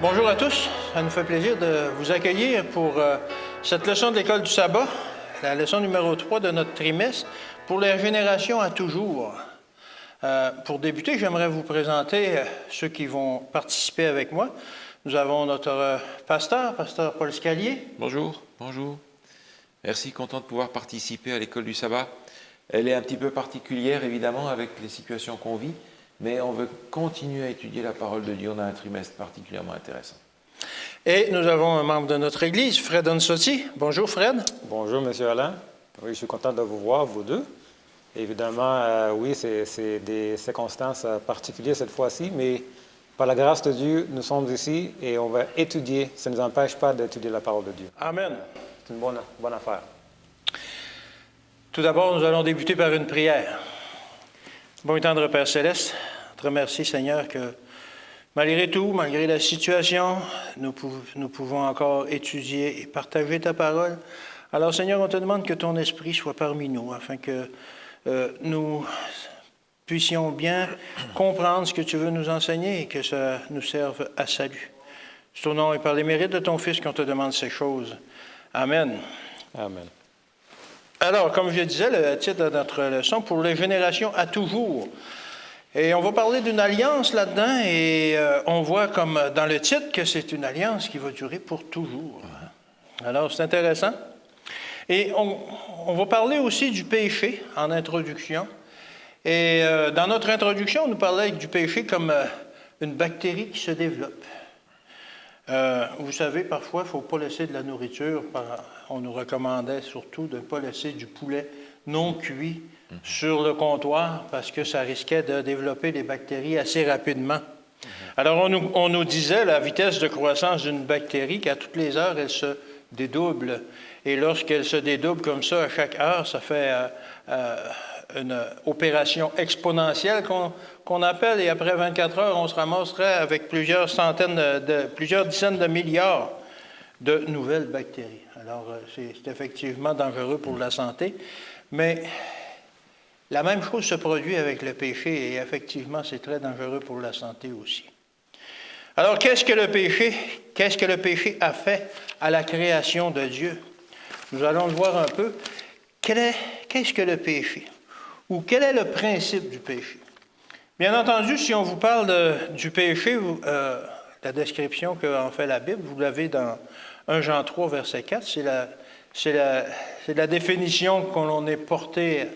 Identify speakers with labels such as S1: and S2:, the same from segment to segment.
S1: Bonjour à tous, ça nous fait plaisir de vous accueillir pour cette leçon de l'École du sabbat, la leçon numéro 3 de notre trimestre, pour les générations à toujours. Pour débuter, j'aimerais vous présenter ceux qui vont participer avec moi. Nous avons notre pasteur Paul Scalier.
S2: Bonjour, bonjour. Merci, content de pouvoir participer à l'École du sabbat. Elle est un petit peu particulière, évidemment, avec les situations qu'on vit, mais on veut continuer à étudier la parole de Dieu. On a un trimestre particulièrement intéressant.
S1: Et nous avons un membre de notre Église, Fred Ansotti. Bonjour, Fred.
S3: Bonjour, M. Alain. Oui, je suis content de vous voir, vous deux. Évidemment, oui, c'est des circonstances particulières cette fois-ci, mais par la grâce de Dieu, nous sommes ici et on va étudier. Ça ne nous empêche pas d'étudier la parole de Dieu.
S1: Amen.
S3: C'est une bonne affaire.
S1: Tout d'abord, nous allons débuter par une prière. Bon et tendre Père Céleste, je te remercie, Seigneur, que malgré tout, malgré la situation, nous pouvons encore étudier et partager ta parole. Alors, Seigneur, on te demande que ton esprit soit parmi nous, afin que nous puissions bien comprendre ce que tu veux nous enseigner et que ça nous serve à salut. C'est au nom et par les mérites de ton Fils qu'on te demande ces choses. Amen.
S3: Amen.
S1: Alors, comme je disais, le titre de notre leçon, pour les générations à toujours. Et on va parler d'une alliance là-dedans, et on voit comme dans le titre que c'est une alliance qui va durer pour toujours. Alors, c'est intéressant. Et on va parler aussi du péché en introduction. Et dans notre introduction, on nous parlait du péché comme une bactérie qui se développe. Vous savez, parfois, il ne faut pas laisser de la nourriture. On nous recommandait surtout de ne pas laisser du poulet non cuit sur le comptoir parce que ça risquait de développer des bactéries assez rapidement. Alors, on nous disait la vitesse de croissance d'une bactérie qu'à toutes les heures, elle se dédouble. Et lorsqu'elle se dédouble comme ça à chaque heure, ça fait une opération exponentielle qu'on appelle, et après 24 heures, on se ramasserait avec plusieurs dizaines de milliards de nouvelles bactéries. Alors, c'est effectivement dangereux pour la santé, mais la même chose se produit avec le péché, et effectivement, c'est très dangereux pour la santé aussi. Alors, qu'est-ce que le péché? Qu'est-ce que le péché a fait à la création de Dieu? Nous allons le voir un peu. Qu'est-ce que le péché? Ou quel est le principe du péché? Bien entendu, si on vous parle du péché, la description qu'en fait la Bible, vous l'avez dans 1 Jean 3, verset 4, c'est la définition qu'on est porté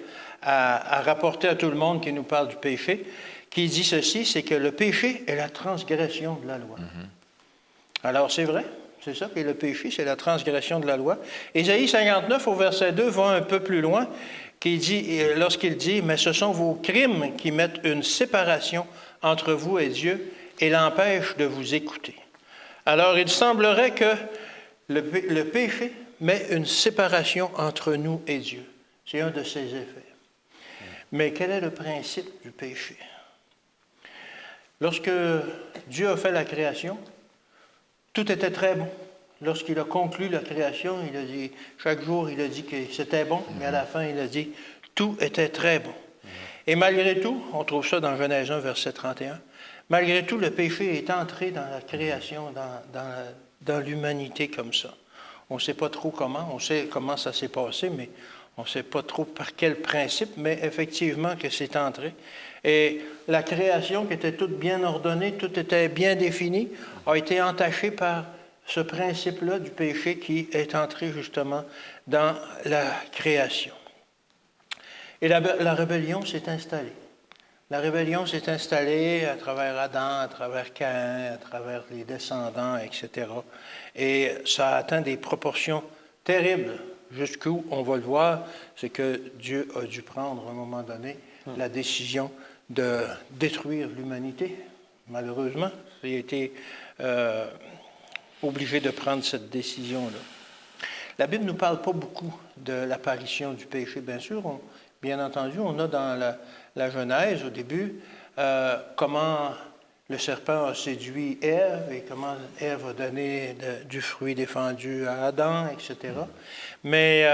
S1: à rapporter à tout le monde qui nous parle du péché, qui dit ceci, c'est que le péché est la transgression de la loi. Alors c'est vrai, c'est ça, que le péché, c'est la transgression de la loi. Ésaïe 59, au verset 2, va un peu plus loin, lorsqu'il dit « Mais ce sont vos crimes qui mettent une séparation entre vous et Dieu et l'empêchent de vous écouter. » Alors, il semblerait que le péché met une séparation entre nous et Dieu. C'est un de ses effets. Mais quel est le principe du péché? Lorsque Dieu a fait la création, tout était très bon. Lorsqu'il a conclu la création, il a dit, chaque jour, il a dit que c'était bon, mais à la fin, il a dit, tout était très bon. Et malgré tout, on trouve ça dans Genèse 1, verset 31, malgré tout, le péché est entré dans la création, dans l'humanité comme ça. On ne sait pas trop comment, on sait comment ça s'est passé, mais on ne sait pas trop par quel principe, mais effectivement que c'est entré. Et la création qui était toute bien ordonnée, tout était bien défini, a été entachée par ce principe-là du péché qui est entré justement dans la création. Et la rébellion s'est installée. La rébellion s'est installée à travers Adam, à travers Caïn, à travers les descendants, etc. Et ça a atteint des proportions terribles, jusqu'où, on va le voir, c'est que Dieu a dû prendre à un moment donné la décision de détruire l'humanité. Malheureusement, il a été obligé de prendre cette décision-là. La Bible ne nous parle pas beaucoup de l'apparition du péché, bien sûr. Bien entendu, on a dans la Genèse, au début, comment le serpent a séduit Ève et comment Ève a donné du fruit défendu à Adam, etc. Mais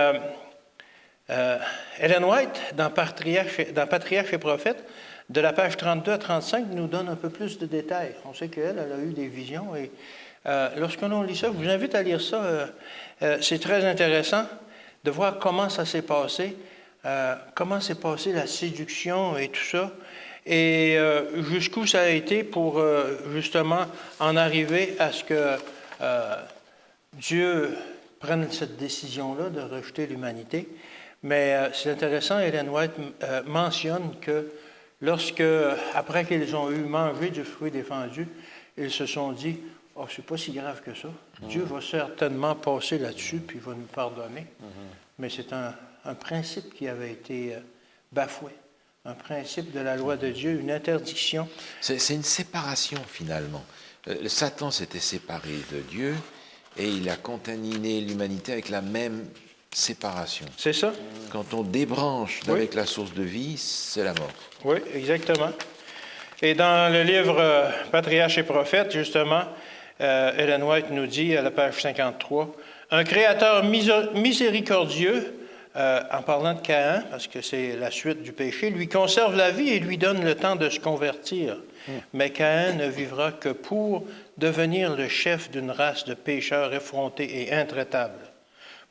S1: Ellen White, dans Patriarches et prophètes, de la page 32 à 35, nous donne un peu plus de détails. On sait qu'elle a eu des visions et lorsqu'on lit ça, je vous invite à lire ça. C'est très intéressant de voir comment ça s'est passé, comment s'est passée la séduction et tout ça, et jusqu'où ça a été pour justement en arriver à ce que Dieu prenne cette décision-là de rejeter l'humanité. Mais c'est intéressant, Ellen White mentionne que lorsque, après qu'ils ont eu mangé du fruit défendu, ils se sont dit, « Oh, c'est pas si grave que ça. Dieu va certainement passer là-dessus, puis il va nous pardonner. Mais c'est un principe qui avait été bafoué, un principe de la loi de Dieu, une interdiction.
S2: C'est une séparation, finalement. Satan s'était séparé de Dieu et il a contaminé l'humanité avec la même séparation.
S1: C'est ça?
S2: Quand on débranche d'avec la source de vie, c'est la mort.
S1: Oui, exactement. Et dans le livre Patriarches et prophètes, justement, Ellen White nous dit à la page 53, « Un créateur miséricordieux, en parlant de Caïn, parce que c'est la suite du péché, lui conserve la vie et lui donne le temps de se convertir. Mais Caïn ne vivra que pour devenir le chef d'une race de pécheurs effrontés et intraitables.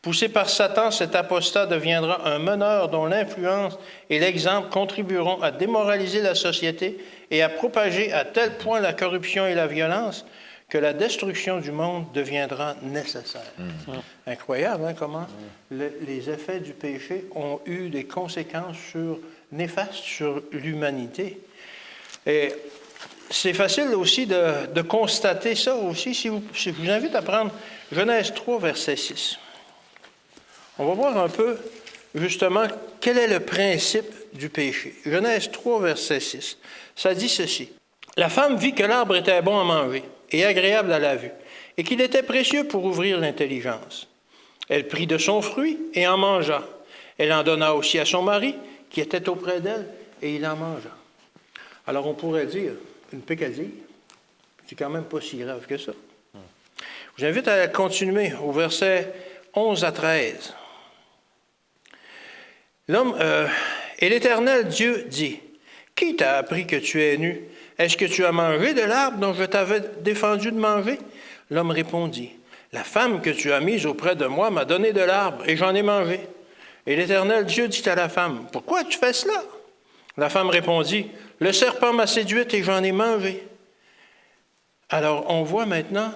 S1: Poussé par Satan, cet apostat deviendra un meneur dont l'influence et l'exemple contribueront à démoraliser la société et à propager à tel point la corruption et la violence que la destruction du monde deviendra nécessaire. » Incroyable, hein, comment les effets du péché ont eu des conséquences néfastes sur l'humanité. Et c'est facile aussi de constater ça aussi. Je vous invite à prendre Genèse 3, verset 6. On va voir un peu, justement, quel est le principe du péché. Genèse 3, verset 6. Ça dit ceci. « La femme vit que l'arbre était bon à manger et agréable à la vue, et qu'il était précieux pour ouvrir l'intelligence. Elle prit de son fruit et en mangea. Elle en donna aussi à son mari, qui était auprès d'elle, et il en mangea. » Alors, on pourrait dire, une pécadille, c'est quand même pas si grave que ça. Je vous invite à continuer au verset 11 à 13. Et l'Éternel Dieu dit, « Qui t'a appris que tu es nu? Est-ce que tu as mangé de l'arbre dont je t'avais défendu de manger? » L'homme répondit, « La femme que tu as mise auprès de moi m'a donné de l'arbre, et j'en ai mangé. » Et l'Éternel Dieu dit à la femme, « Pourquoi tu fais cela? » La femme répondit, « Le serpent m'a séduite et j'en ai mangé. » Alors, on voit maintenant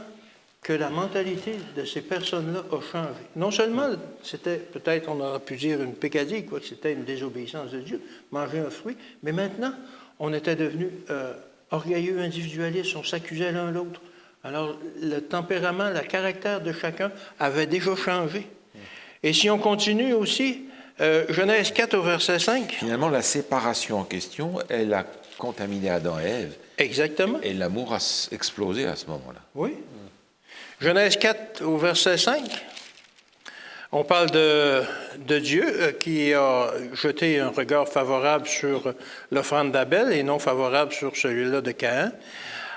S1: que la mentalité de ces personnes-là a changé. Non seulement c'était, peut-être on aurait pu dire une pécadille, quoi, que c'était une désobéissance de Dieu, manger un fruit, mais maintenant, on était devenus orgueilleux, individualistes, on s'accusait l'un l'autre. Alors, le tempérament, le caractère de chacun avait déjà changé. Et si on continue aussi, Genèse 4 au verset 5.
S2: Finalement, la séparation en question, elle a contaminé Adam et Ève.
S1: Exactement.
S2: Et l'amour a explosé à ce moment-là.
S1: Oui. Genèse 4 au verset 5. On parle de Dieu qui a jeté un regard favorable sur l'offrande d'Abel et non favorable sur celui-là de Caïn.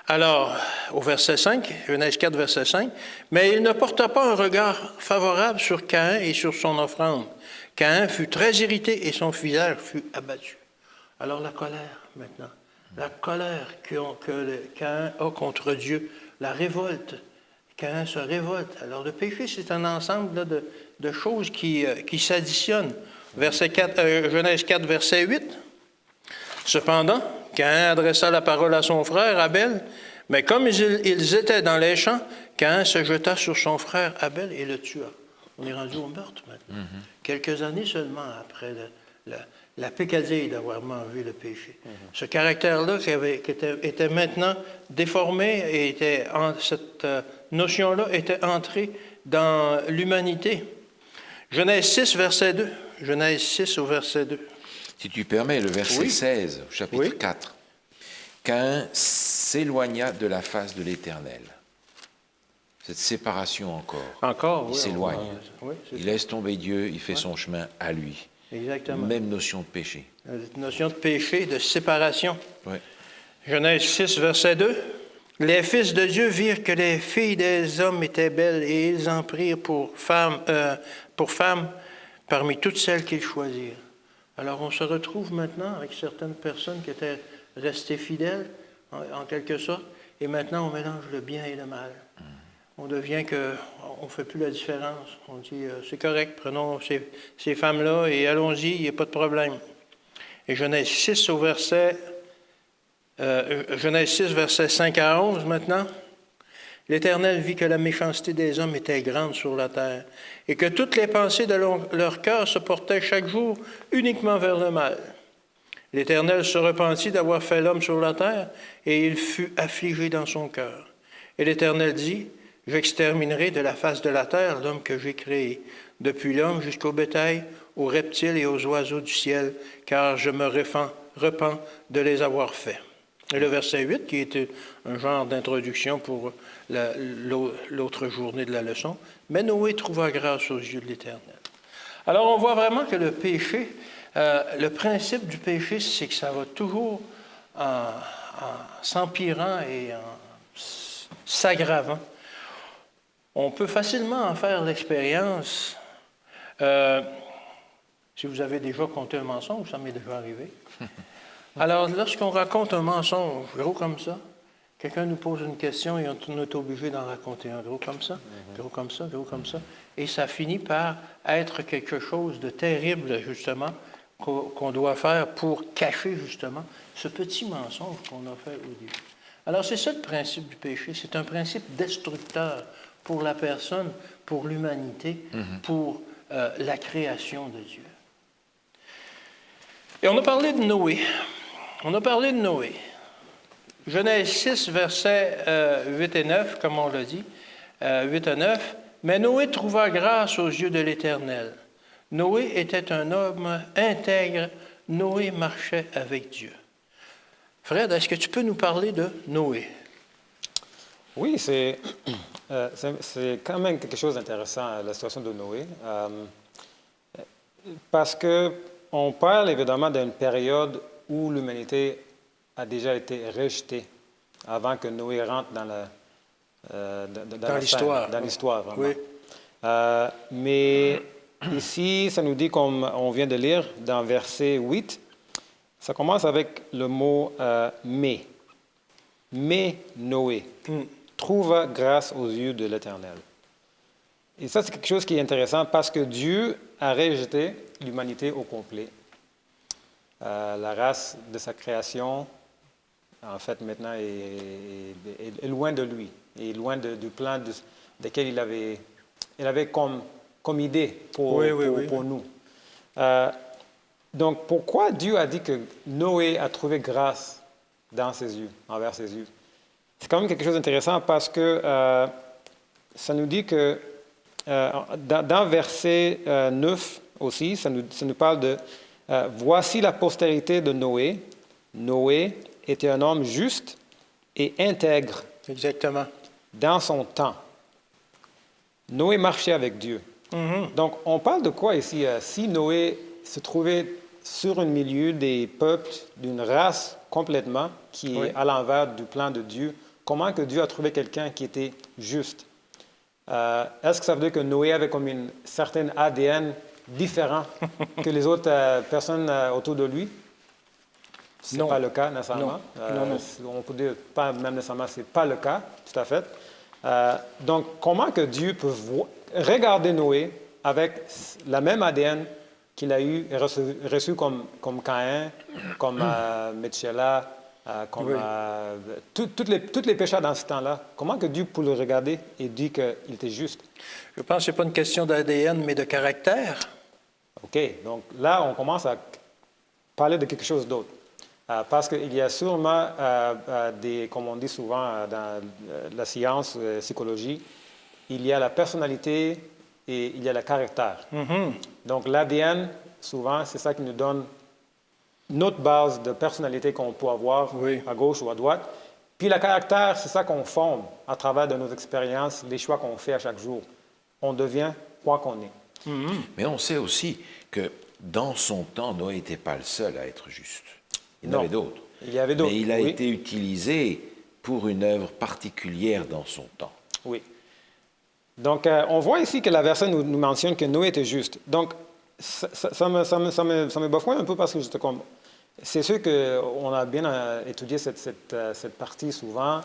S1: Alors, au verset 5, Genèse 4, verset 5, « Mais il ne porta pas un regard favorable sur Caïn et sur son offrande. Caïn fut très irrité et son visage fut abattu. » Alors la colère, maintenant. La colère que Caïn a contre Dieu, la révolte. Caïn se révolte. Alors le péché, c'est un ensemble là, de choses qui s'additionnent. Genèse 4, verset 8. « Cependant, Caïn adressa la parole à son frère Abel, mais comme ils étaient dans les champs, Caïn se jeta sur son frère Abel et le tua. » On est rendu au meurtre maintenant. Quelques années seulement après la pécadille d'avoir mangé le péché. Ce caractère-là qui était maintenant déformé et cette notion-là était entrée dans l'humanité. Genèse 6, verset 2. Genèse 6 au verset 2.
S2: Si tu permets, le verset 16, chapitre 4. Caïn s'éloigna de la face de l'Éternel. Cette séparation encore.
S1: Encore,
S2: il s'éloigne. Il laisse tomber Dieu, il fait son chemin à lui.
S1: Exactement.
S2: Même notion de péché.
S1: Notion de péché, de séparation.
S2: Oui.
S1: Genèse 6, verset 2. Les fils de Dieu virent que les filles des hommes étaient belles et ils en prirent pour femmes, parmi toutes celles qu'ils choisirent. Alors on se retrouve maintenant avec certaines personnes qui étaient restées fidèles, en quelque sorte, et maintenant on mélange le bien et le mal. On devient que, on ne fait plus la différence. On dit, c'est correct, prenons ces femmes-là et allons-y, il n'y a pas de problème. Et Genèse 6, Genèse 6, versets 5 à 11 maintenant. L'Éternel vit que la méchanceté des hommes était grande sur la terre et que toutes les pensées de leur cœur se portaient chaque jour uniquement vers le mal. L'Éternel se repentit d'avoir fait l'homme sur la terre et il fut affligé dans son cœur. Et l'Éternel dit, « J'exterminerai de la face de la terre l'homme que j'ai créé, depuis l'homme jusqu'au bétail, aux reptiles et aux oiseaux du ciel, car je me repens de les avoir faits. » Et le verset 8, qui est un genre d'introduction pour l'autre journée de la leçon, « Mais Noé trouva grâce aux yeux de l'Éternel. » Alors on voit vraiment que le péché, le principe du péché, c'est que ça va toujours en s'empirant et en s'aggravant. On peut facilement en faire l'expérience. Si vous avez déjà compté un mensonge, ça m'est déjà arrivé. Alors, lorsqu'on raconte un mensonge gros comme ça, quelqu'un nous pose une question et on est obligé d'en raconter un gros comme ça, gros comme ça, gros comme ça. Et ça finit par être quelque chose de terrible, justement, qu'on doit faire pour cacher, justement, ce petit mensonge qu'on a fait au début. Alors, c'est ça le principe du péché. C'est un principe destructeur pour la personne, pour l'humanité, pour la création de Dieu. Et on a parlé de Noé. Genèse 6, versets 8 et 9, comme on l'a dit, 8 à 9. « Mais Noé trouva grâce aux yeux de l'Éternel. Noé était un homme intègre. Noé marchait avec Dieu. » Fred, est-ce que tu peux nous parler de Noé?
S3: Oui, c'est quand même quelque chose d'intéressant, la situation de Noé, parce qu'on parle évidemment d'une période où l'humanité a déjà été rejetée avant que Noé rentre dans l'histoire, vraiment.
S1: Oui.
S3: Mais ici, ça nous dit, comme on vient de lire dans verset 8, ça commence avec le mot « mais ». « Mais Noé trouva grâce aux yeux de l'Éternel. » Et ça, c'est quelque chose qui est intéressant parce que Dieu a rejeté l'humanité au complet. La race de sa création, en fait, maintenant, est loin de lui, est loin du plan duquel il avait comme idée pour nous. Donc, pourquoi Dieu a dit que Noé a trouvé grâce dans ses yeux, envers ses yeux? C'est quand même quelque chose d'intéressant parce que ça nous dit que dans verset 9 aussi, ça nous parle de voici la postérité de Noé. Noé était un homme juste et intègre.
S1: Exactement.
S3: Dans son temps. Noé marchait avec Dieu. Donc, on parle de quoi ici? Si Noé se trouvait sur un milieu des peuples, d'une race complètement, qui est à l'envers du plan de Dieu, comment que Dieu a trouvé quelqu'un qui était juste? Est-ce que ça veut dire que Noé avait comme une certaine ADN différent que les autres personnes autour de lui? Ce n'est pas le cas nécessairement. On peut dire pas même nécessairement, ce n'est pas le cas, tout à fait. Donc, comment que Dieu peut regarder Noé avec la même ADN qu'il a eu et reçu comme Caïn, comme Metchéla, comme tous les pécheurs dans ce temps-là? Comment que Dieu peut le regarder et dire qu'il était juste?
S1: Je pense que ce n'est pas une question d'ADN, mais de caractère.
S3: OK. Donc là, on commence à parler de quelque chose d'autre. Parce qu'il y a sûrement comme on dit souvent dans la science, psychologie, il y a la personnalité et il y a le caractère. Donc l'ADN, souvent, c'est ça qui nous donne notre base de personnalité qu'on peut avoir à gauche ou à droite. Puis le caractère, c'est ça qu'on forme à travers de nos expériences, les choix qu'on fait à chaque jour. On devient quoi qu'on est.
S2: Mais on sait aussi que dans son temps, Noé n'était pas le seul à être juste. Il y en avait d'autres.
S3: Il y avait d'autres.
S2: Mais il a été utilisé pour une œuvre particulière dans son temps.
S3: Oui. Donc, on voit ici que la verset nous mentionne que Noé était juste. Donc, Ça me bafouille un peu parce que c'est sûr qu'on a bien étudié cette partie souvent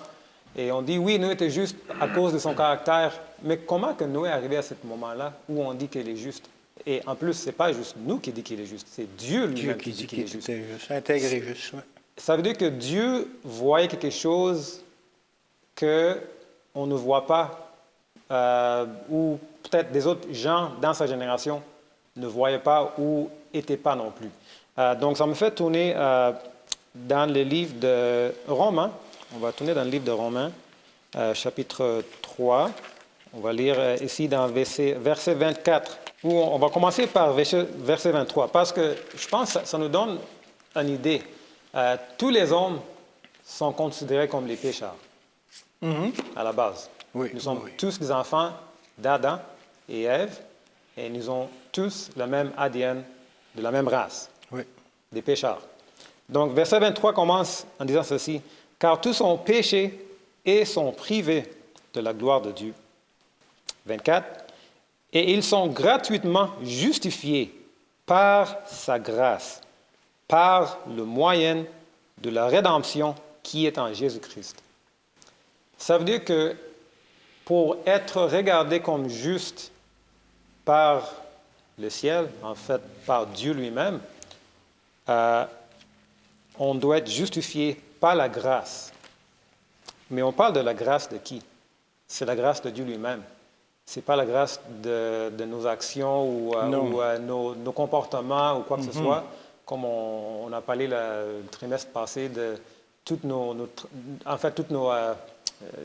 S3: et on dit oui, Noé était juste à cause de son caractère, mais comment que Noé est arrivé à ce moment-là où on dit qu'il est juste? Et en plus, ce n'est pas juste nous qui dit qu'il est juste, c'est Dieu
S1: Dieu
S3: lui-même
S1: qui
S3: qui dit
S1: dit
S3: qu'il est
S1: qu'il
S3: juste.
S1: était juste, intègre et juste. Ouais.
S3: Ça veut dire que Dieu voyait quelque chose qu'on ne voit pas, ou peut-être des autres gens dans sa génération ne voyaient pas ou n'étaient pas non plus. Donc, ça me fait tourner dans le livre de Romains. On va tourner dans le livre de Romains, chapitre 3. On va lire ici dans verset 24, où on va commencer par verset 23, parce que je pense que ça nous donne une idée. Tous les hommes sont considérés comme les pécheurs, à la base.
S1: Oui,
S3: Nous sommes
S1: oui.
S3: tous des enfants d'Adam et Ève, et nous avons tous le même ADN de la même race,
S1: Oui.
S3: des pécheurs. Donc, verset 23 commence en disant ceci, « Car tous ont péché et sont privés de la gloire de Dieu. » 24, « Et ils sont gratuitement justifiés par sa grâce, par le moyen de la rédemption qui est en Jésus-Christ. » Ça veut dire que pour être regardé comme juste par le ciel, en fait par Dieu lui-même, on doit être justifié par la grâce. Mais on parle de la grâce de qui? C'est la grâce de Dieu lui-même. Ce n'est pas la grâce de nos actions ou nos comportements ou quoi que ce soit, comme on a parlé le trimestre passé de toutes nos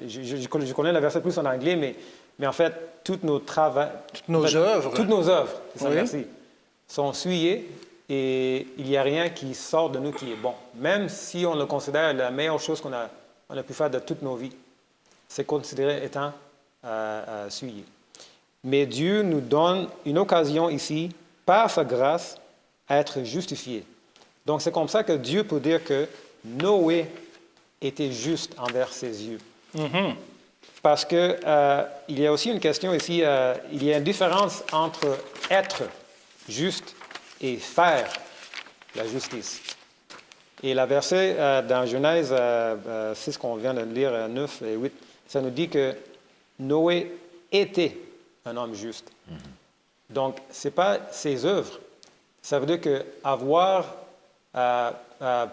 S3: je connais le verset plus en anglais, mais en fait, toutes nos travaux...
S1: Toutes nos œuvres.
S3: Toutes nos œuvres, c'est ça,
S1: Oui.
S3: merci, sont souillées et il n'y a rien qui sort de nous qui est bon. Même si on le considère la meilleure chose qu'on a pu faire de toute nos vies, c'est considéré étant souillé. Mais Dieu nous donne une occasion ici, par sa grâce, à être justifiés. Donc c'est comme ça que Dieu peut dire que Noé était juste envers ses yeux. Parce qu'il y a aussi une question ici, il y a une différence entre être juste et faire la justice. Et la verset dans Genèse 6 qu'on vient de lire, 9 et 8, ça nous dit que Noé était un homme juste. Donc, ce n'est pas ses œuvres. Ça veut dire qu'avoir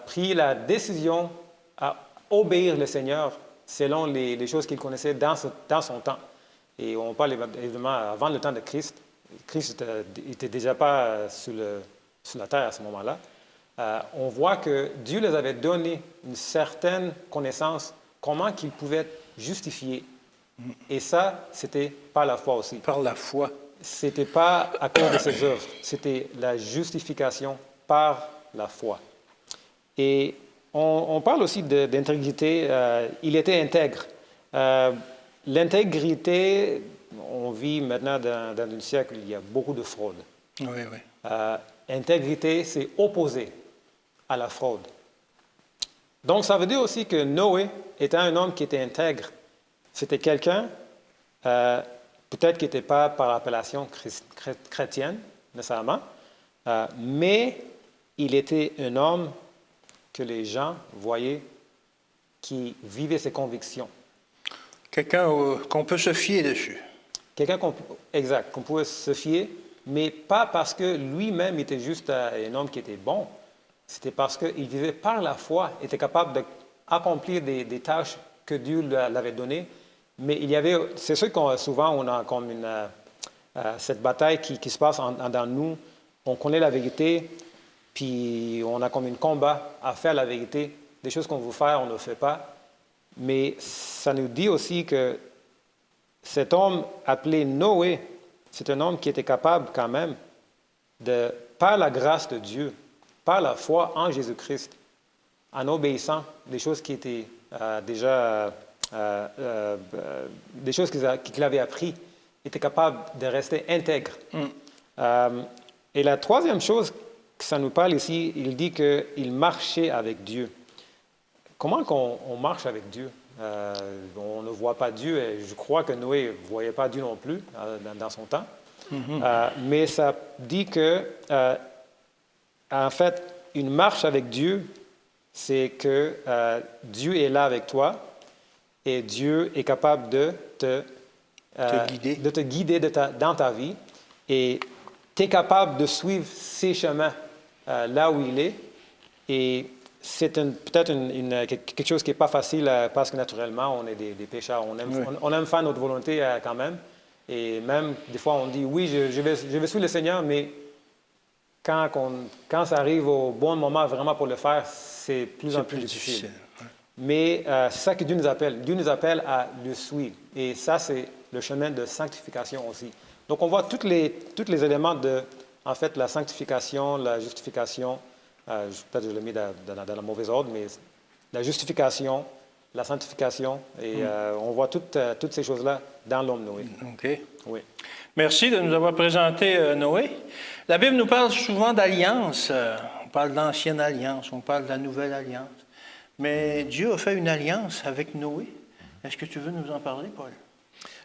S3: pris la décision à obéir le Seigneur selon les choses qu'il connaissait dans son temps. Et on parle évidemment avant le temps de Christ. Christ n'était déjà pas sur la terre à ce moment-là. On voit que Dieu les avait donné une certaine connaissance, comment qu'ils pouvaient être justifiés. Et ça, c'était par la foi aussi.
S1: Par la foi.
S3: Ce n'était pas à cause de ses œuvres, c'était la justification par la foi. Et on parle aussi d'intégrité. Il était intègre. L'intégrité, on vit maintenant dans un siècle où il y a beaucoup de fraude.
S1: Oui, oui.
S3: Intégrité, c'est opposé à la fraude. Donc, ça veut dire aussi que Noé était un homme qui était intègre. C'était quelqu'un, peut-être qui n'était pas par appellation chrétienne, nécessairement, mais il était un homme que les gens voyaient qui vivait ses convictions.
S1: Quelqu'un qu'on peut se fier dessus.
S3: Quelqu'un qu'on pouvait se fier, mais pas parce que lui-même était juste un homme qui était bon. C'était parce qu'il vivait par la foi, était capable d'accomplir des tâches que Dieu l'avait données. Mais il y avait, c'est sûr qu'on souvent on a comme cette bataille qui se passe dans nous. On connaît la vérité, puis on a comme un combat à faire la vérité. Des choses qu'on veut faire, on ne le fait pas. Mais ça nous dit aussi que cet homme appelé Noé, c'est un homme qui était capable quand même par la grâce de Dieu, par la foi en Jésus-Christ, en obéissant des choses qui étaient déjà des choses qu'il avait appris, était capable de rester intègre. Et la troisième chose que ça nous parle ici, il dit qu'il marchait avec Dieu. Comment qu'on marche avec Dieu? On ne voit pas Dieu, et je crois que Noé ne voyait pas Dieu non plus dans son temps. Mais ça dit que, en fait, une marche avec Dieu, c'est que Dieu est là avec toi et Dieu est capable de te guider dans ta vie et tu es capable de suivre ses chemins là où il est. Et c'est peut-être quelque chose qui n'est pas facile parce que naturellement, on est des pécheurs. On aime faire notre volonté quand même. Et même, des fois, on dit, oui, je vais suivre le Seigneur, mais quand ça arrive au bon moment vraiment pour le faire, c'est plus en plus difficile.
S1: Ouais.
S3: Mais c'est ça que Dieu nous appelle. Dieu nous appelle à le suivre. Et ça, c'est le chemin de sanctification aussi. Donc, on voit tous les éléments de, en fait, la sanctification, la justification. Peut-être que je l'ai mis dans le mauvais ordre, mais la justification, la sanctification, et on voit toutes ces choses-là dans l'homme Noé.
S1: OK.
S3: Oui.
S1: Merci de nous avoir présenté Noé. La Bible nous parle souvent d'alliance. On parle d'ancienne alliance, on parle de la nouvelle alliance. Mais Dieu a fait une alliance avec Noé. Est-ce que tu veux nous en parler, Paul?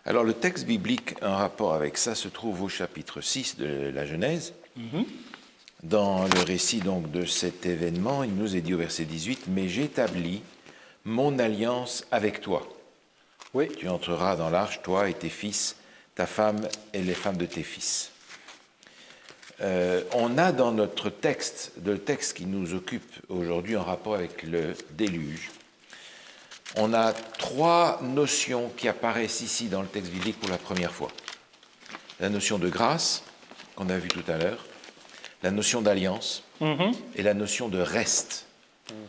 S2: Alors, le texte biblique en rapport avec ça se trouve au chapitre 6 de la Genèse. Dans le récit donc de cet événement, il nous est dit au verset 18, « Mais j'établis mon alliance avec toi.
S1: Oui.
S2: Tu entreras dans l'arche, toi et tes fils, ta femme et les femmes de tes fils. » On a dans notre texte, le texte qui nous occupe aujourd'hui en rapport avec le déluge, on a 3 notions qui apparaissent ici dans le texte biblique pour la première fois. La notion de grâce, qu'on a vue tout à l'heure, la notion d'alliance et la notion de reste.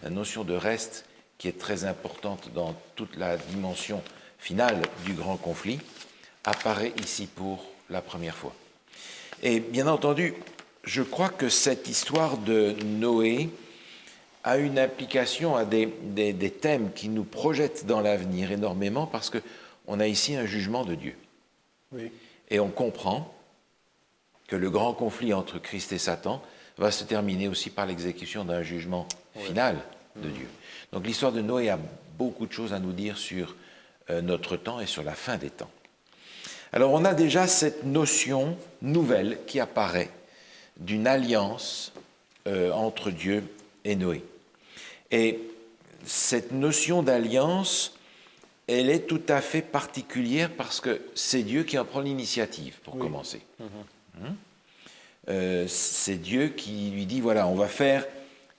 S2: La notion de reste qui est très importante dans toute la dimension finale du grand conflit, apparaît ici pour la première fois. Et bien entendu, je crois que cette histoire de Noé a une implication à des thèmes qui nous projettent dans l'avenir énormément parce qu'on a ici un jugement de Dieu.
S1: Oui.
S2: Et on comprend que le grand conflit entre Christ et Satan va se terminer aussi par l'exécution d'un jugement final de Dieu. Donc l'histoire de Noé a beaucoup de choses à nous dire sur notre temps et sur la fin des temps. Alors on a déjà cette notion nouvelle qui apparaît d'une alliance entre Dieu et Noé. Et cette notion d'alliance, elle est tout à fait particulière parce que c'est Dieu qui en prend l'initiative, pour commencer. C'est Dieu qui lui dit, voilà, on va faire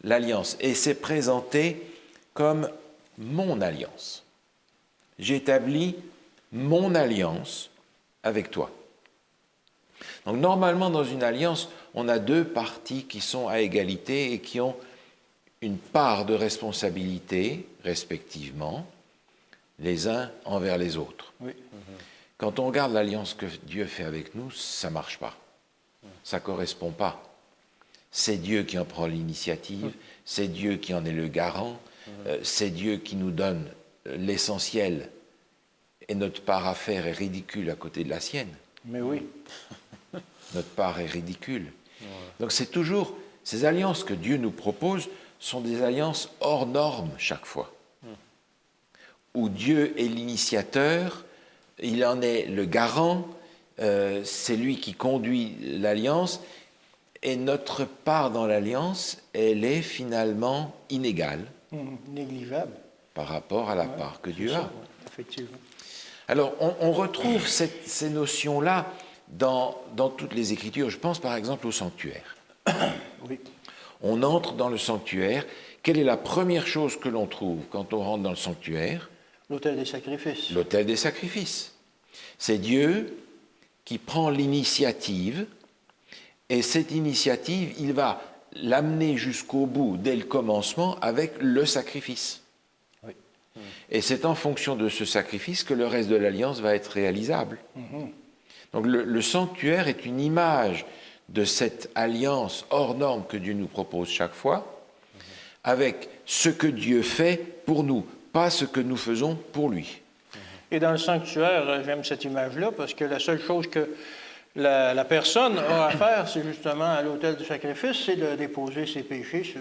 S2: l'alliance. Et c'est présenté comme mon alliance. J'établis mon alliance avec toi. Donc normalement, dans une alliance, on a 2 parties qui sont à égalité et qui ont une part de responsabilité, respectivement, les uns envers les autres.
S1: Oui.
S2: Quand on regarde l'alliance que Dieu fait avec nous, ça ne marche pas. Ça ne correspond pas. C'est Dieu qui en prend l'initiative, c'est Dieu qui en est le garant, c'est Dieu qui nous donne l'essentiel et notre part à faire est ridicule à côté de la sienne.
S1: Mais oui.
S2: Notre part est ridicule. Donc c'est toujours, ces alliances que Dieu nous propose sont des alliances hors normes chaque fois. Où Dieu est l'initiateur, il en est le garant, c'est lui qui conduit l'alliance, et notre part dans l'alliance, elle est finalement inégale
S1: Négligeable.
S2: par rapport à la part que Dieu a.
S1: Effectivement.
S2: Alors, on retrouve ces notions-là dans toutes les Écritures. Je pense par exemple au sanctuaire.
S1: Oui.
S2: On entre dans le sanctuaire. Quelle est la première chose que l'on trouve quand on rentre dans le sanctuaire?
S1: L'autel des sacrifices.
S2: L'autel des sacrifices. C'est Dieu qui prend l'initiative, et cette initiative, il va l'amener jusqu'au bout, dès le commencement, avec le sacrifice.
S1: Oui.
S2: Et c'est en fonction de ce sacrifice que le reste de l'alliance va être réalisable. Donc le sanctuaire est une image de cette alliance hors norme que Dieu nous propose chaque fois, avec ce que Dieu fait pour nous, pas ce que nous faisons pour lui.
S1: Et dans le sanctuaire, j'aime cette image-là parce que la seule chose que la personne a à faire, c'est justement à l'autel du sacrifice, c'est de déposer ses péchés sur.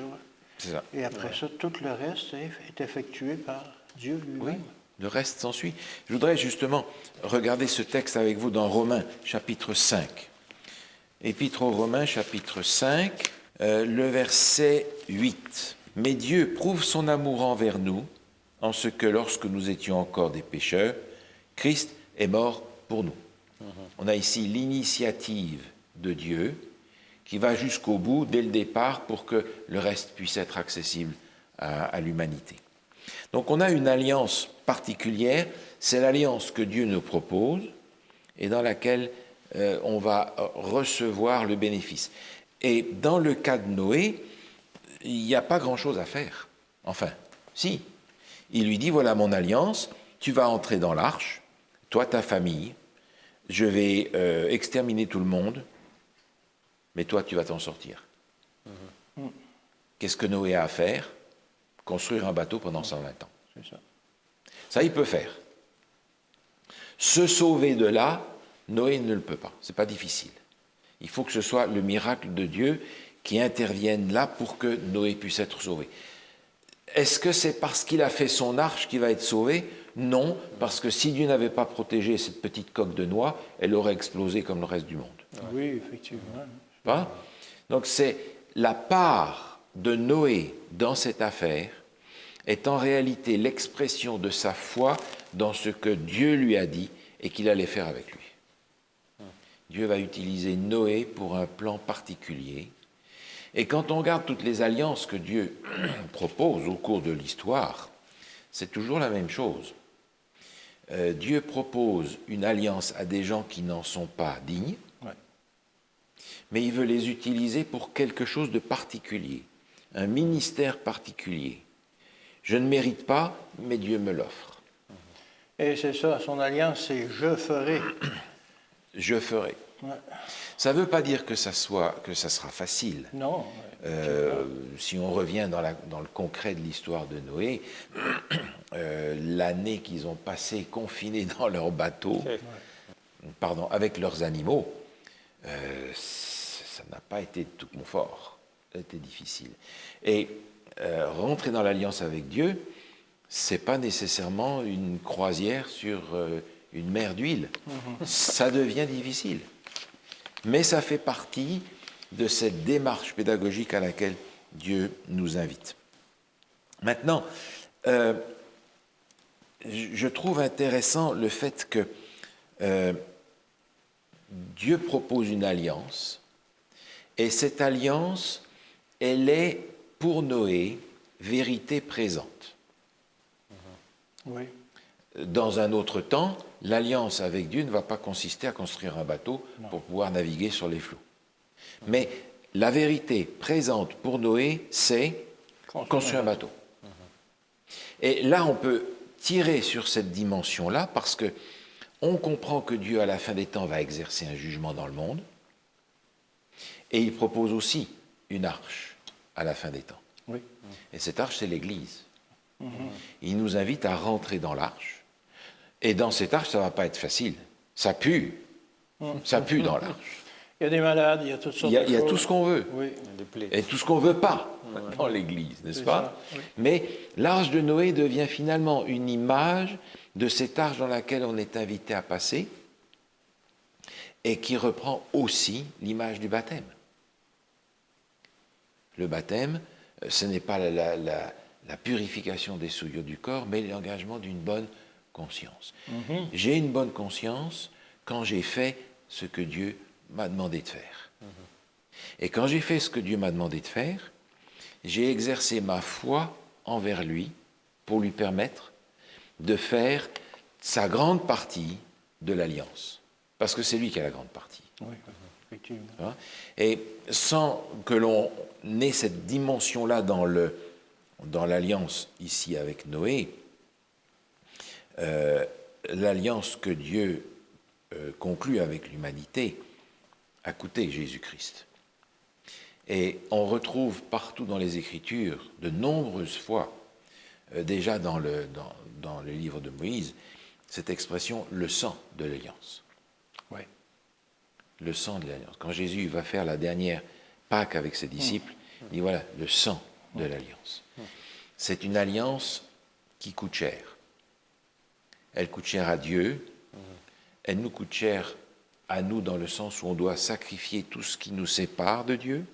S2: C'est ça.
S1: Et après ça, tout le reste est effectué par Dieu lui-même.
S2: Oui, le reste s'ensuit. Je voudrais justement regarder ce texte avec vous dans Romains, chapitre 5. Épître aux Romains, chapitre 5, le verset 8. « Mais Dieu prouve son amour envers nous, en ce que lorsque nous étions encore des pécheurs, Christ est mort pour nous. » On a ici l'initiative de Dieu qui va jusqu'au bout, dès le départ, pour que le reste puisse être accessible à l'humanité. Donc on a une alliance particulière, c'est l'alliance que Dieu nous propose et dans laquelle on va recevoir le bénéfice. Et dans le cas de Noé, il n'y a pas grand-chose à faire. Enfin, si. Il lui dit, voilà mon alliance, tu vas entrer dans l'arche, toi, ta famille, je vais exterminer tout le monde, mais toi, tu vas t'en sortir. Qu'est-ce que Noé a à faire? Construire un bateau pendant 120 ans.
S1: C'est ça.
S2: Ça, il peut faire. Se sauver de là, Noé ne le peut pas. Ce n'est pas difficile. Il faut que ce soit le miracle de Dieu qui intervienne là pour que Noé puisse être sauvé. Est-ce que c'est parce qu'il a fait son arche qu'il va être sauvé? Non, parce que si Dieu n'avait pas protégé cette petite coque de noix, elle aurait explosé comme le reste du monde.
S1: Oui, effectivement.
S2: Hein? Donc c'est la part de Noé dans cette affaire est en réalité l'expression de sa foi dans ce que Dieu lui a dit et qu'il allait faire avec lui. Dieu va utiliser Noé pour un plan particulier. Et quand on regarde toutes les alliances que Dieu propose au cours de l'histoire, c'est toujours la même chose. Dieu propose une alliance à des gens qui n'en sont pas dignes,
S1: Ouais.
S2: mais il veut les utiliser pour quelque chose de particulier, un ministère particulier. Je ne mérite pas, mais Dieu me l'offre.
S1: Et c'est ça, son alliance, c'est « je ferai
S2: Je ferai.
S1: Ouais. ».
S2: Ça ne veut pas dire que ça sera facile.
S1: Non.
S2: Si on revient dans le concret de l'histoire de Noé, l'année qu'ils ont passée confinés dans leur bateau, avec leurs animaux, ça n'a pas été de tout confort. Ça a été difficile. Et rentrer dans l'alliance avec Dieu, c'est pas nécessairement une croisière sur une mer d'huile. Ça devient difficile. Mais ça fait partie de cette démarche pédagogique à laquelle Dieu nous invite. Maintenant, je trouve intéressant le fait que Dieu propose une alliance, et cette alliance, elle est pour Noé vérité présente.
S1: Oui.
S2: Dans un autre temps, l'alliance avec Dieu ne va pas consister à construire un bateau pour pouvoir naviguer sur les flots. Mais la vérité présente pour Noé, c'est construire un bateau. Et là, on peut tirer sur cette dimension-là parce que on comprend que Dieu, à la fin des temps, va exercer un jugement dans le monde. Et il propose aussi une arche à la fin des temps.
S1: Oui.
S2: Et cette arche, c'est l'Église. Il nous invite à rentrer dans l'arche. Et dans cette arche, ça ne va pas être facile. Ça pue. Ça pue dans l'arche.
S1: Il y a des malades, il y a toutes sortes de choses.
S2: Il y a tout ce qu'on veut.
S1: Oui.
S2: Et tout ce qu'on ne veut pas dans l'Église, n'est-ce pas?
S1: Ça, oui.
S2: Mais l'arche de Noé devient finalement une image de cette arche dans laquelle on est invité à passer et qui reprend aussi l'image du baptême. Le baptême, ce n'est pas la purification des souillures du corps, mais l'engagement d'une bonne conscience. J'ai une bonne conscience quand j'ai fait ce que Dieu m'a demandé de faire. Et quand j'ai fait ce que Dieu m'a demandé de faire, j'ai exercé ma foi envers lui pour lui permettre de faire sa grande partie de l'alliance. Parce que c'est lui qui a la grande partie.
S1: Oui, effectivement.
S2: Hein? Et sans que l'on ait cette dimension-là dans l'alliance ici avec Noé, l'alliance que Dieu conclut avec l'humanité a coûté Jésus-Christ. Et on retrouve partout dans les Écritures, de nombreuses fois, déjà dans le livre de Moïse, cette expression « le sang de l'alliance ».
S1: Oui.
S2: Le sang de l'alliance. Quand Jésus va faire la dernière Pâque avec ses disciples, il dit voilà, le sang de l'alliance. C'est une alliance qui coûte cher. Elle coûte cher à Dieu, elle nous coûte cher à nous dans le sens où on doit sacrifier tout ce qui nous sépare de Dieu.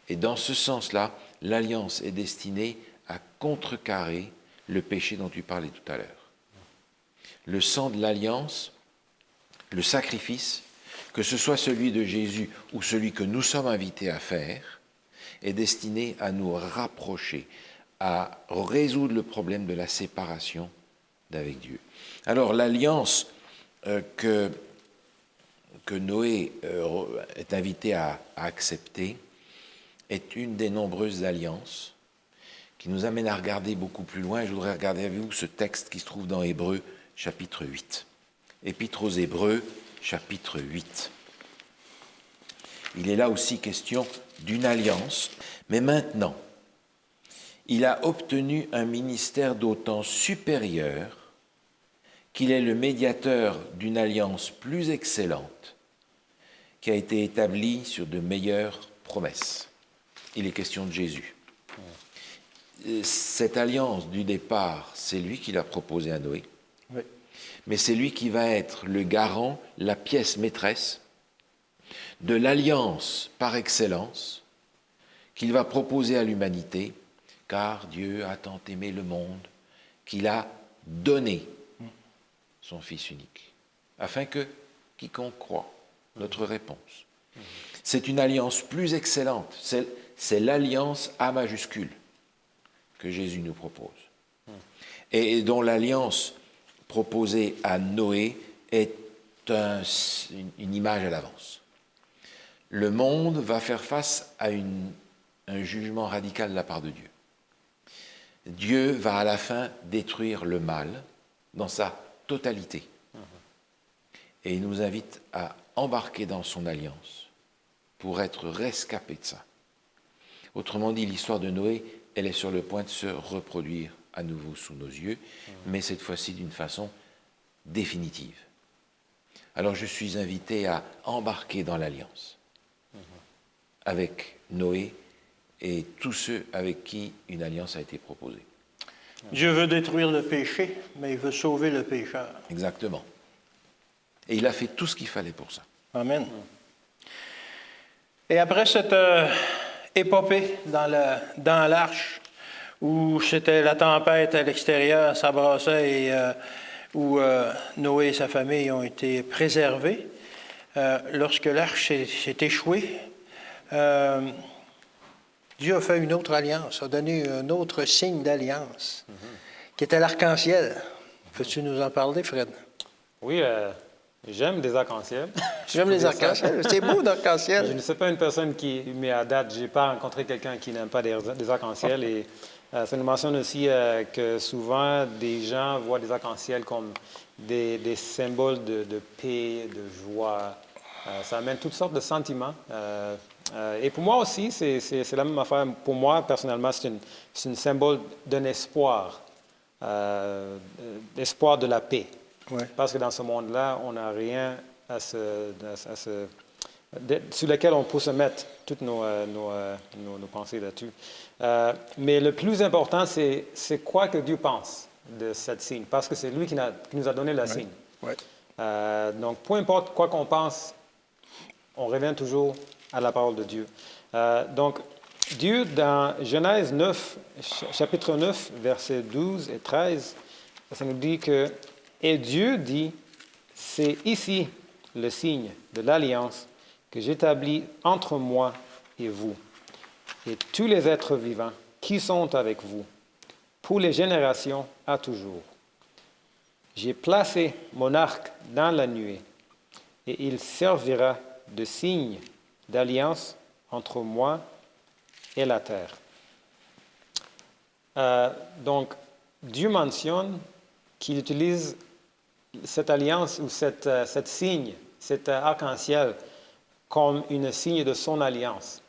S2: Et dans ce sens-là, l'alliance est destinée à contrecarrer le péché dont tu parlais tout à l'heure. Le sang de l'alliance, le sacrifice, que ce soit celui de Jésus ou celui que nous sommes invités à faire, est destiné à nous rapprocher, à résoudre le problème de la séparation d'avec Dieu. Alors l'alliance que Noé est invité à accepter est une des nombreuses alliances qui nous amène à regarder beaucoup plus loin. Je voudrais regarder avec vous ce texte qui se trouve dans Hébreux, chapitre 8. Épître aux Hébreux, chapitre 8. Il est là aussi question d'une alliance, mais maintenant, il a obtenu un ministère d'autant supérieur qu'il est le médiateur d'une alliance plus excellente qui a été établie sur de meilleures promesses. Il est question de Jésus. Cette alliance du départ, c'est lui qui l'a proposée à Noé.
S1: Oui.
S2: Mais c'est lui qui va être le garant, la pièce maîtresse de l'alliance par excellence qu'il va proposer à l'humanité, car Dieu a tant aimé le monde qu'il a donné son Fils unique, afin que quiconque croit, notre réponse. C'est une alliance plus excellente, c'est l'alliance A majuscule que Jésus nous propose, et dont l'alliance proposée à Noé est une image à l'avance. Le monde va faire face à un jugement radical de la part de Dieu. Dieu va à la fin détruire le mal dans sa totalité. Et il nous invite à embarquer dans son alliance pour être rescapés de ça. Autrement dit, l'histoire de Noé, elle est sur le point de se reproduire à nouveau sous nos yeux, mais cette fois-ci d'une façon définitive. Alors je suis invité à embarquer dans l'alliance avec Noé et tous ceux avec qui une alliance a été proposée.
S1: Dieu veut détruire le péché, mais il veut sauver le pécheur.
S2: Exactement. Et il a fait tout ce qu'il fallait pour ça.
S1: Amen. Et après cette épopée dans l'arche, où c'était la tempête à l'extérieur, ça brassait, et où Noé et sa famille ont été préservés, lorsque l'arche s'est échouée, Dieu a fait une autre alliance, a donné un autre signe d'alliance, qui était l'arc-en-ciel. Peux-tu nous en parler, Fred?
S3: Oui, j'aime des arcs-en-ciel.
S1: J'aime les arcs-en-ciel. C'est beau, l'arc-en-ciel.
S3: Je ne sais pas une personne qui, mais à date, je n'ai pas rencontré quelqu'un qui n'aime pas des arcs-en-ciel. Et ça nous mentionne aussi que souvent, des gens voient des arcs-en-ciel comme des symboles de paix, de joie. Ça amène toutes sortes de sentiments. Et pour moi aussi, c'est la même affaire. Pour moi, personnellement, c'est un symbole d'un espoir, espoir de la paix.
S1: Ouais.
S3: Parce que dans ce monde-là, on n'a rien sur lequel on peut se mettre toutes nos pensées là-dessus. Mais le plus important, c'est quoi que Dieu pense de cette signe, parce que c'est lui qui nous a donné la signe.
S1: Ouais.
S3: Donc, peu importe quoi qu'on pense, on revient toujours à la parole de Dieu. Donc, Dieu, dans Genèse 9, chapitre 9, versets 12 et 13, ça nous dit que « Et Dieu dit, c'est ici le signe de l'alliance que j'établis entre moi et vous, et tous les êtres vivants qui sont avec vous, pour les générations à toujours. J'ai placé mon arc dans la nuée, et il servira de signe d'alliance entre moi et la terre. » Donc, Dieu mentionne qu'il utilise cette alliance ou cette signe, cet arc-en-ciel, comme une signe de son alliance.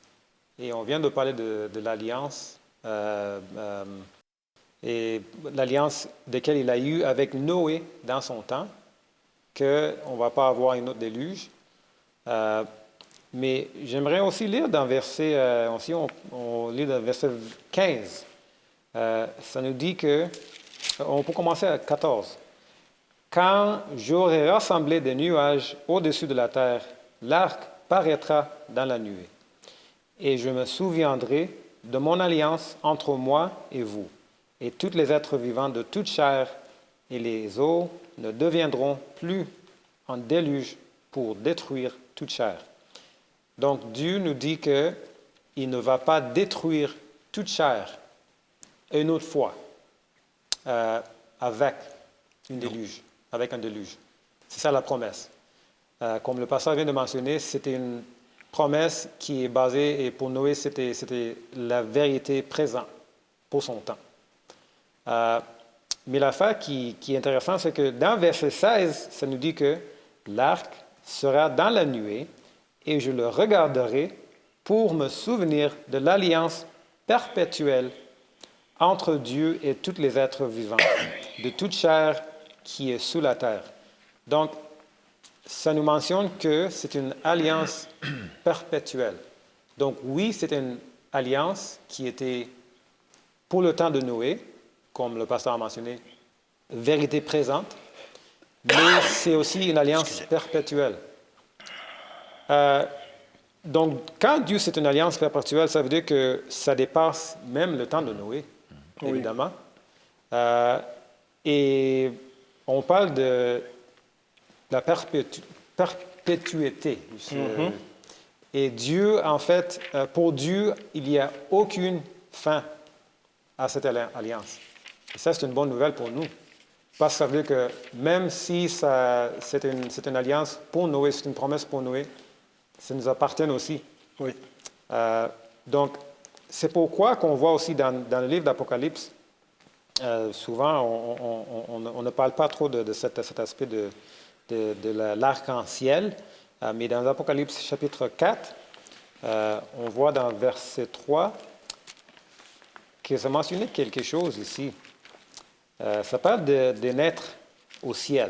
S3: Et on vient de parler de l'alliance, et l'alliance laquelle il a eue avec Noé dans son temps, qu'on ne va pas avoir un autre déluge. Mais j'aimerais aussi lire dans verset, on lit dans verset 15. Ça nous dit que, on peut commencer à 14. quand j'aurai rassemblé des nuages au-dessus de la terre, l'arc paraîtra dans la nuée. Et je me souviendrai de mon alliance entre moi et vous, et tous les êtres vivants de toute chair, et les eaux ne deviendront plus un déluge pour détruire toute chair. Donc Dieu nous dit qu'il ne va pas détruire toute chair une autre fois avec un déluge. C'est ça la promesse. Comme le pasteur vient de mentionner, c'était une promesse qui est basée, et pour Noé, c'était la vérité présente pour son temps. Mais l'affaire qui est intéressante, c'est que dans verset 16, ça nous dit que l'arc sera dans la nuée et je le regarderai pour me souvenir de l'alliance perpétuelle entre Dieu et tous les êtres vivants, de toute chair qui est sous la terre. Donc, ça nous mentionne que c'est une alliance perpétuelle. Donc oui, c'est une alliance qui était pour le temps de Noé, comme le pasteur a mentionné, vérité présente, mais c'est aussi une alliance perpétuelle. Donc, quand Dieu c'est une alliance perpétuelle, ça veut dire que ça dépasse même le temps de Noé, évidemment. Et on parle de la perpétuité. Et Dieu, en fait, pour Dieu, il n'y a aucune fin à cette alliance. Et ça, c'est une bonne nouvelle pour nous. Parce que ça veut dire que même si c'est une alliance pour Noé, c'est une promesse pour Noé, ça nous appartient aussi.
S1: Oui.
S3: Donc, c'est pourquoi qu'on voit aussi dans le livre d'Apocalypse, souvent, on ne parle pas trop de cet aspect de l'arc-en-ciel, mais dans l'Apocalypse chapitre 4, on voit dans verset 3 que ça mentionnait quelque chose ici. Ça parle de naître au ciel.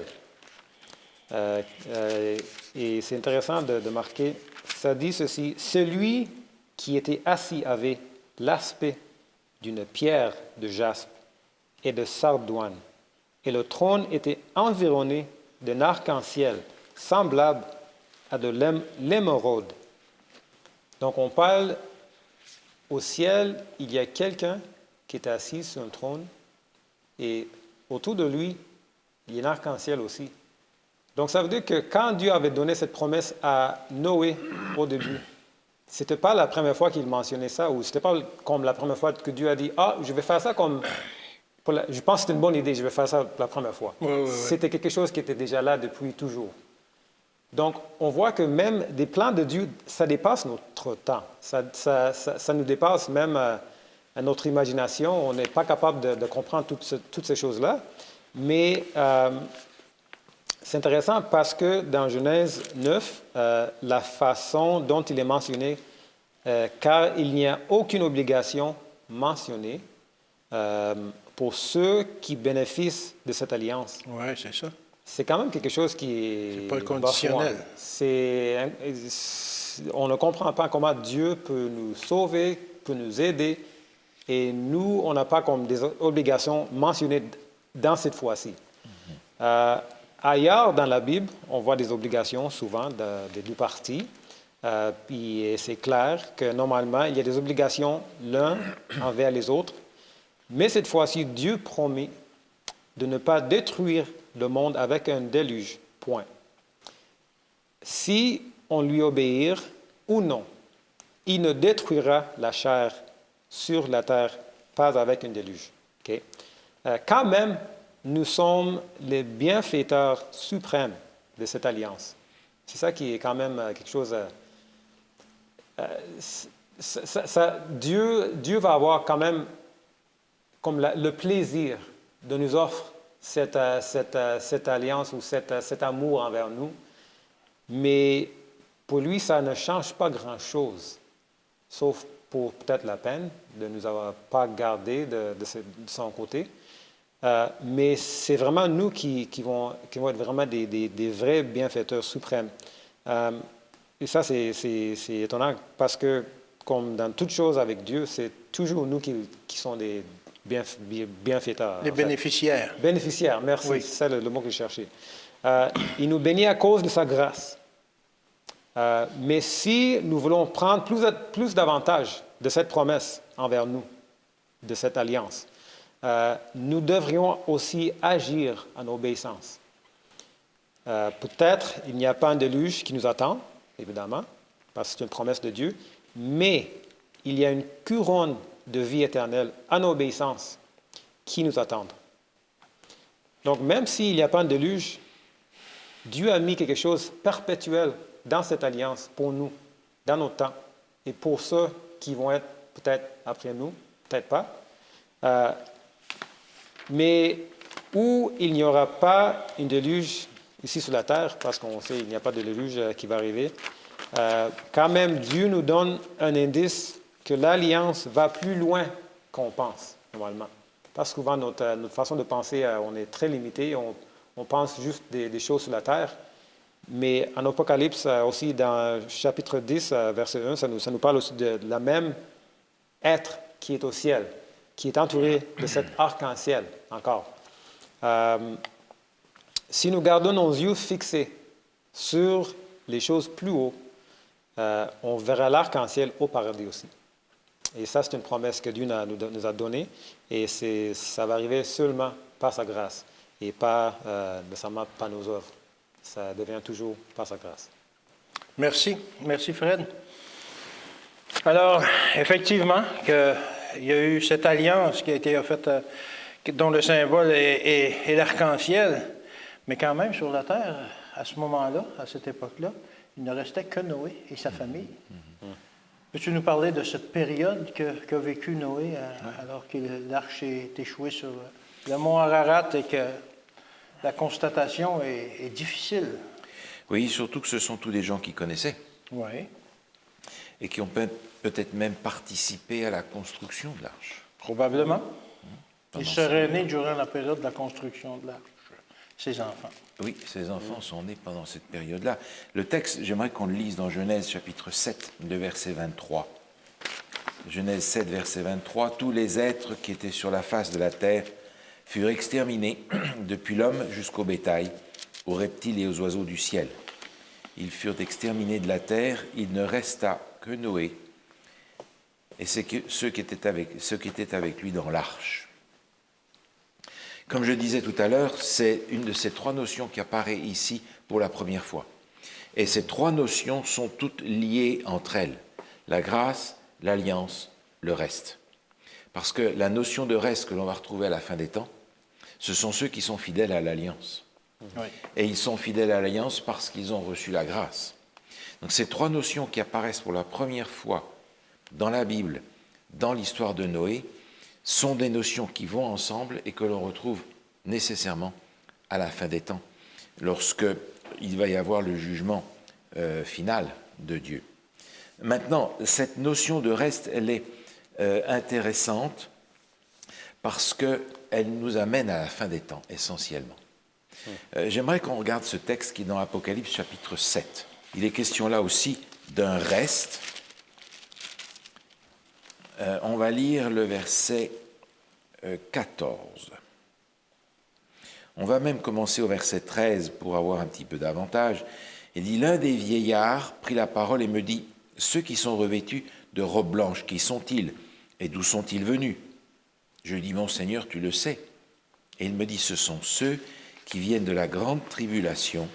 S3: Et c'est intéressant de marquer, ça dit ceci: celui qui était assis avait l'aspect d'une pierre de jaspe et de sardoine, et le trône était environné d'un arc-en-ciel semblable à de l'émeraude. Donc on parle au ciel, il y a quelqu'un qui est assis sur un trône, et autour de lui, il y a un arc-en-ciel aussi. Donc ça veut dire que quand Dieu avait donné cette promesse à Noé au début, ce n'était pas la première fois qu'il mentionnait ça, ou ce n'était pas comme la première fois que Dieu a dit « Ah, je vais faire ça comme... je pense que c'est une bonne idée, je vais faire ça la première fois. » C'était quelque chose qui était déjà là depuis toujours. Donc, on voit que même des plans de Dieu, ça dépasse notre temps. Ça nous dépasse même à notre imagination. On n'est pas capable de comprendre toutes ces choses-là. Mais c'est intéressant parce que dans Genèse 9, la façon dont il est mentionné, car il n'y a aucune obligation mentionnée pour ceux qui bénéficient de cette alliance.
S1: Oui, c'est ça.
S3: C'est quand même quelque chose qui est...
S1: C'est pas conditionnel.
S3: On ne comprend pas comment Dieu peut nous sauver, peut nous aider, et nous, on n'a pas comme des obligations mentionnées dans cette fois-ci. Ailleurs dans la Bible, on voit des obligations souvent des deux parties, puis c'est clair que normalement, il y a des obligations l'un envers les autres, mais cette fois-ci, Dieu promet de ne pas détruire le monde avec un déluge, point. Si on lui obéit ou non, il ne détruira la chair sur la terre, pas avec un déluge. Okay? Quand même, nous sommes les bienfaiteurs suprêmes de cette alliance. C'est ça qui est quand même quelque chose... Dieu va avoir quand même comme le plaisir de nous offrir cette alliance ou cet amour envers nous. Mais pour lui, ça ne change pas grand-chose, sauf pour peut-être la peine de ne nous avoir pas gardés de son côté. Mais c'est vraiment nous qui vont être vraiment des vrais bienfaiteurs suprêmes. Et ça, c'est étonnant parce que, comme dans toute chose avec Dieu, c'est toujours nous qui sommes des bienfaiteurs.
S1: Les
S3: en fait.
S1: bénéficiaires.
S3: Bénéficiaires, merci,
S1: Oui.
S3: c'est le mot que je cherchais. Il nous bénit à cause de sa grâce. Mais si nous voulons prendre plus d'avantages de cette promesse envers nous, de cette alliance, nous devrions aussi agir en obéissance. Peut-être il n'y a pas un déluge qui nous attend, évidemment, parce que c'est une promesse de Dieu, mais il y a une couronne de vie éternelle en obéissance qui nous attend. Donc, même s'il n'y a pas un déluge, Dieu a mis quelque chose de perpétuel dans cette alliance pour nous, dans notre temps, et pour ceux qui vont être peut-être après nous, peut-être pas. Mais où il n'y aura pas un déluge ici sur la terre, parce qu'on sait qu'il n'y a pas de déluge qui va arriver, quand même Dieu nous donne un indice que l'alliance va plus loin qu'on pense, normalement. Parce que souvent, notre façon de penser, on est très limité, on pense juste des choses sur la terre. Mais en Apocalypse, aussi dans chapitre 10, verset 1, ça nous parle aussi de la même être qui est au ciel, qui est entouré de cet arc-en-ciel encore. Si nous gardons nos yeux fixés sur les choses plus haut, on verra l'arc-en-ciel au paradis aussi. Et ça, c'est une promesse que Dieu nous a donnée, et ça va arriver seulement par sa grâce, et pas nécessairement par nos œuvres. Ça devient toujours par sa grâce.
S1: Merci. Merci, Fred. Alors, effectivement, il y a eu cette alliance qui a été faite, dont le symbole est l'arc-en-ciel, mais quand même, sur la terre, à ce moment-là, à cette époque-là, il ne restait que Noé et sa famille. Peux-tu nous parler de cette période qu'a vécu Noé alors que l'arche est échouée sur le mont Ararat et que la constatation est difficile?
S2: Oui, surtout que ce sont tous des gens qui connaissaient
S1: Oui.
S2: et qui ont peut-être même participé à la construction de l'arche.
S1: Probablement.
S2: Pendant
S1: Ils seraient
S2: ces-
S1: nés durant la période de la construction de l'arche, ces enfants.
S2: Oui, ces enfants sont nés pendant cette période-là. Le texte, j'aimerais qu'on le lise dans Genèse chapitre 7, le verset 23. Genèse 7, verset 23. Tous les êtres qui étaient sur la face de la terre furent exterminés, depuis l'homme jusqu'au bétail, aux reptiles et aux oiseaux du ciel. Ils furent exterminés de la terre, il ne resta que Noé et ceux qui étaient avec lui dans l'arche. Comme je disais tout à l'heure, c'est une de ces trois notions qui apparaît ici pour la première fois. Et ces trois notions sont toutes liées entre elles. La grâce, l'alliance, le reste. Parce que la notion de reste que l'on va retrouver à la fin des temps, ce sont ceux qui sont fidèles à l'alliance.
S1: Oui.
S2: Et ils sont fidèles à l'alliance parce qu'ils ont reçu la grâce. Donc ces trois notions qui apparaissent pour la première fois dans la Bible, dans l'histoire de Noé, sont des notions qui vont ensemble et que l'on retrouve nécessairement à la fin des temps, lorsque il va y avoir le jugement final de Dieu. Maintenant, cette notion de reste, elle est intéressante parce qu'elle nous amène à la fin des temps, essentiellement. J'aimerais qu'on regarde ce texte qui est dans Apocalypse chapitre 7. Il est question là aussi d'un reste. On va lire le verset 14. On va même commencer au verset 13 pour avoir un petit peu d'avantage. Il dit, l'un des vieillards prit la parole et me dit, ceux qui sont revêtus de robes blanches, qui sont-ils et d'où sont-ils venus? Je dis, mon Seigneur, tu le sais. Et il me dit, ce sont ceux qui viennent de la grande tribulation.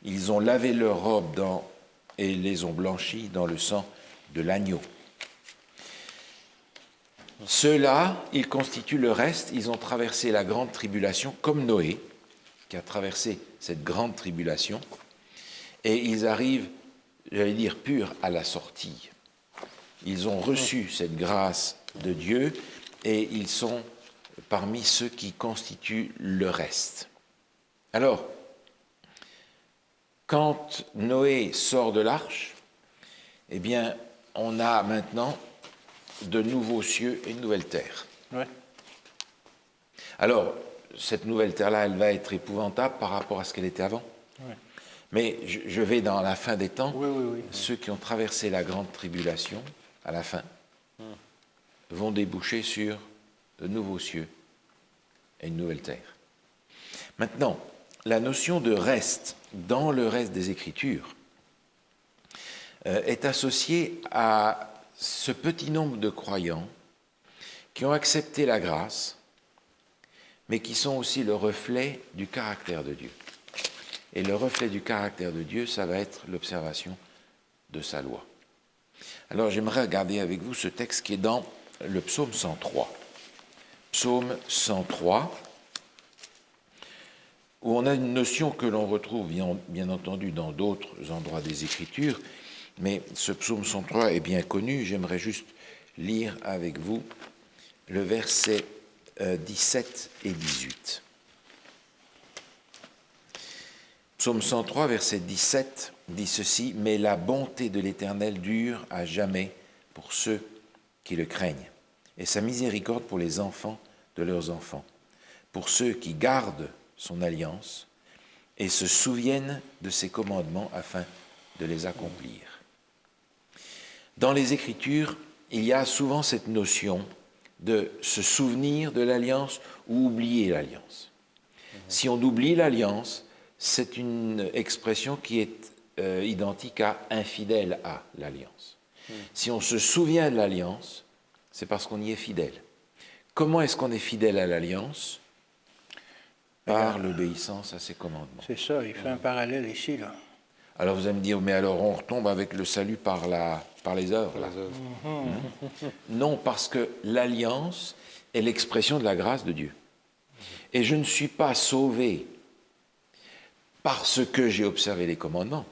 S2: Ils ont lavé leurs robes et les ont blanchies dans le sang de l'agneau. Ceux-là, ils constituent le reste, ils ont traversé la grande tribulation, comme Noé, qui a traversé cette grande tribulation, et ils arrivent, j'allais dire, purs à la sortie. Ils ont reçu cette grâce de Dieu, et ils sont parmi ceux qui constituent le reste. Alors, quand Noé sort de l'arche, eh bien, on a maintenant de nouveaux cieux et une nouvelle terre.
S1: Oui.
S2: Alors, cette nouvelle terre-là, elle va être épouvantable par rapport à ce qu'elle était avant.
S1: Oui.
S2: Mais je vais dans la fin des temps.
S1: Oui.
S2: Ceux qui ont traversé la grande tribulation, à la fin, vont déboucher sur de nouveaux cieux et une nouvelle terre. Maintenant, la notion de reste dans le reste des Écritures est associée à ce petit nombre de croyants qui ont accepté la grâce, mais qui sont aussi le reflet du caractère de Dieu. Et le reflet du caractère de Dieu, ça va être l'observation de sa loi. Alors j'aimerais regarder avec vous ce texte qui est dans le psaume 103. Psaume 103, où on a une notion que l'on retrouve bien entendu dans d'autres endroits des Écritures, mais ce psaume 103 est bien connu. J'aimerais juste lire avec vous le verset 17 et 18. Psaume 103, verset 17, dit ceci: « Mais la bonté de l'Éternel dure à jamais pour ceux qui le craignent, et sa miséricorde pour les enfants de leurs enfants, pour ceux qui gardent son alliance et se souviennent de ses commandements afin de les accomplir. » Dans les Écritures, il y a souvent cette notion de se souvenir de l'alliance ou oublier l'alliance. Si on oublie l'alliance, c'est une expression qui est identique à infidèle à l'alliance. Si on se souvient de l'alliance, c'est parce qu'on y est fidèle. Comment est-ce qu'on est fidèle à l'alliance? Par l'obéissance à ses commandements.
S1: C'est ça, il fait un parallèle ici, là.
S2: Alors vous allez me dire, mais alors on retombe avec le salut par les œuvres, là. Non, parce que l'alliance est l'expression de la grâce de Dieu. Et je ne suis pas sauvé parce que j'ai observé les commandements.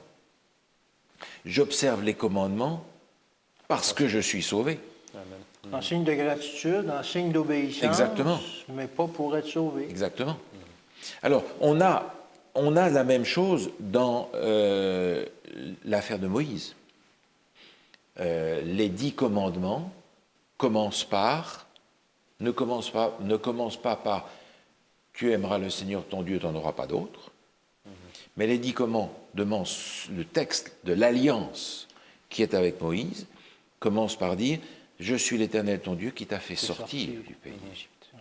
S2: J'observe les commandements parce que je suis sauvé.
S1: En signe de gratitude, en signe d'obéissance.
S2: Exactement.
S1: Mais pas pour être sauvé.
S2: Exactement. Alors, on a la même chose dans l'affaire de Moïse. Les 10 commandements ne commencent pas par « tu aimeras le Seigneur ton Dieu, tu n'en auras pas d'autre ». Mais les 10 commandements, le texte de l'alliance qui est avec Moïse, commence par dire « je suis l'Éternel ton Dieu qui t'a fait sortir du pays d'Égypte ».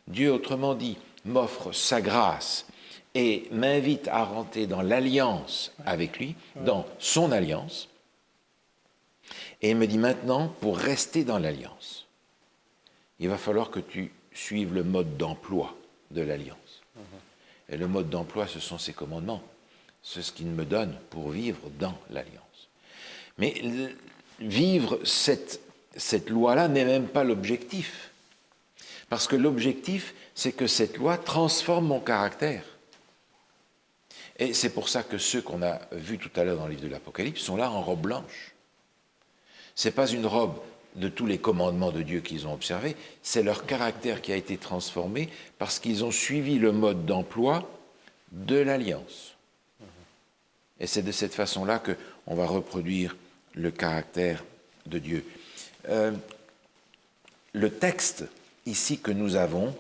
S2: Dieu, autrement dit, m'offre sa grâce et m'invite à rentrer dans l'alliance avec lui, dans son alliance. Et il me dit maintenant, pour rester dans l'alliance, il va falloir que tu suives le mode d'emploi de l'alliance. Et le mode d'emploi, ce sont ses commandements. C'est ce qu'il me donne pour vivre dans l'alliance. Mais vivre cette loi-là n'est même pas l'objectif. Parce que l'objectif, c'est que cette loi transforme mon caractère. Et c'est pour ça que ceux qu'on a vus tout à l'heure dans le livre de l'Apocalypse sont là en robe blanche. Ce n'est pas une robe de tous les commandements de Dieu qu'ils ont observés, c'est leur caractère qui a été transformé parce qu'ils ont suivi le mode d'emploi de l'alliance. Et c'est de cette façon-là qu'on va reproduire le caractère de Dieu. Le texte ici que nous avons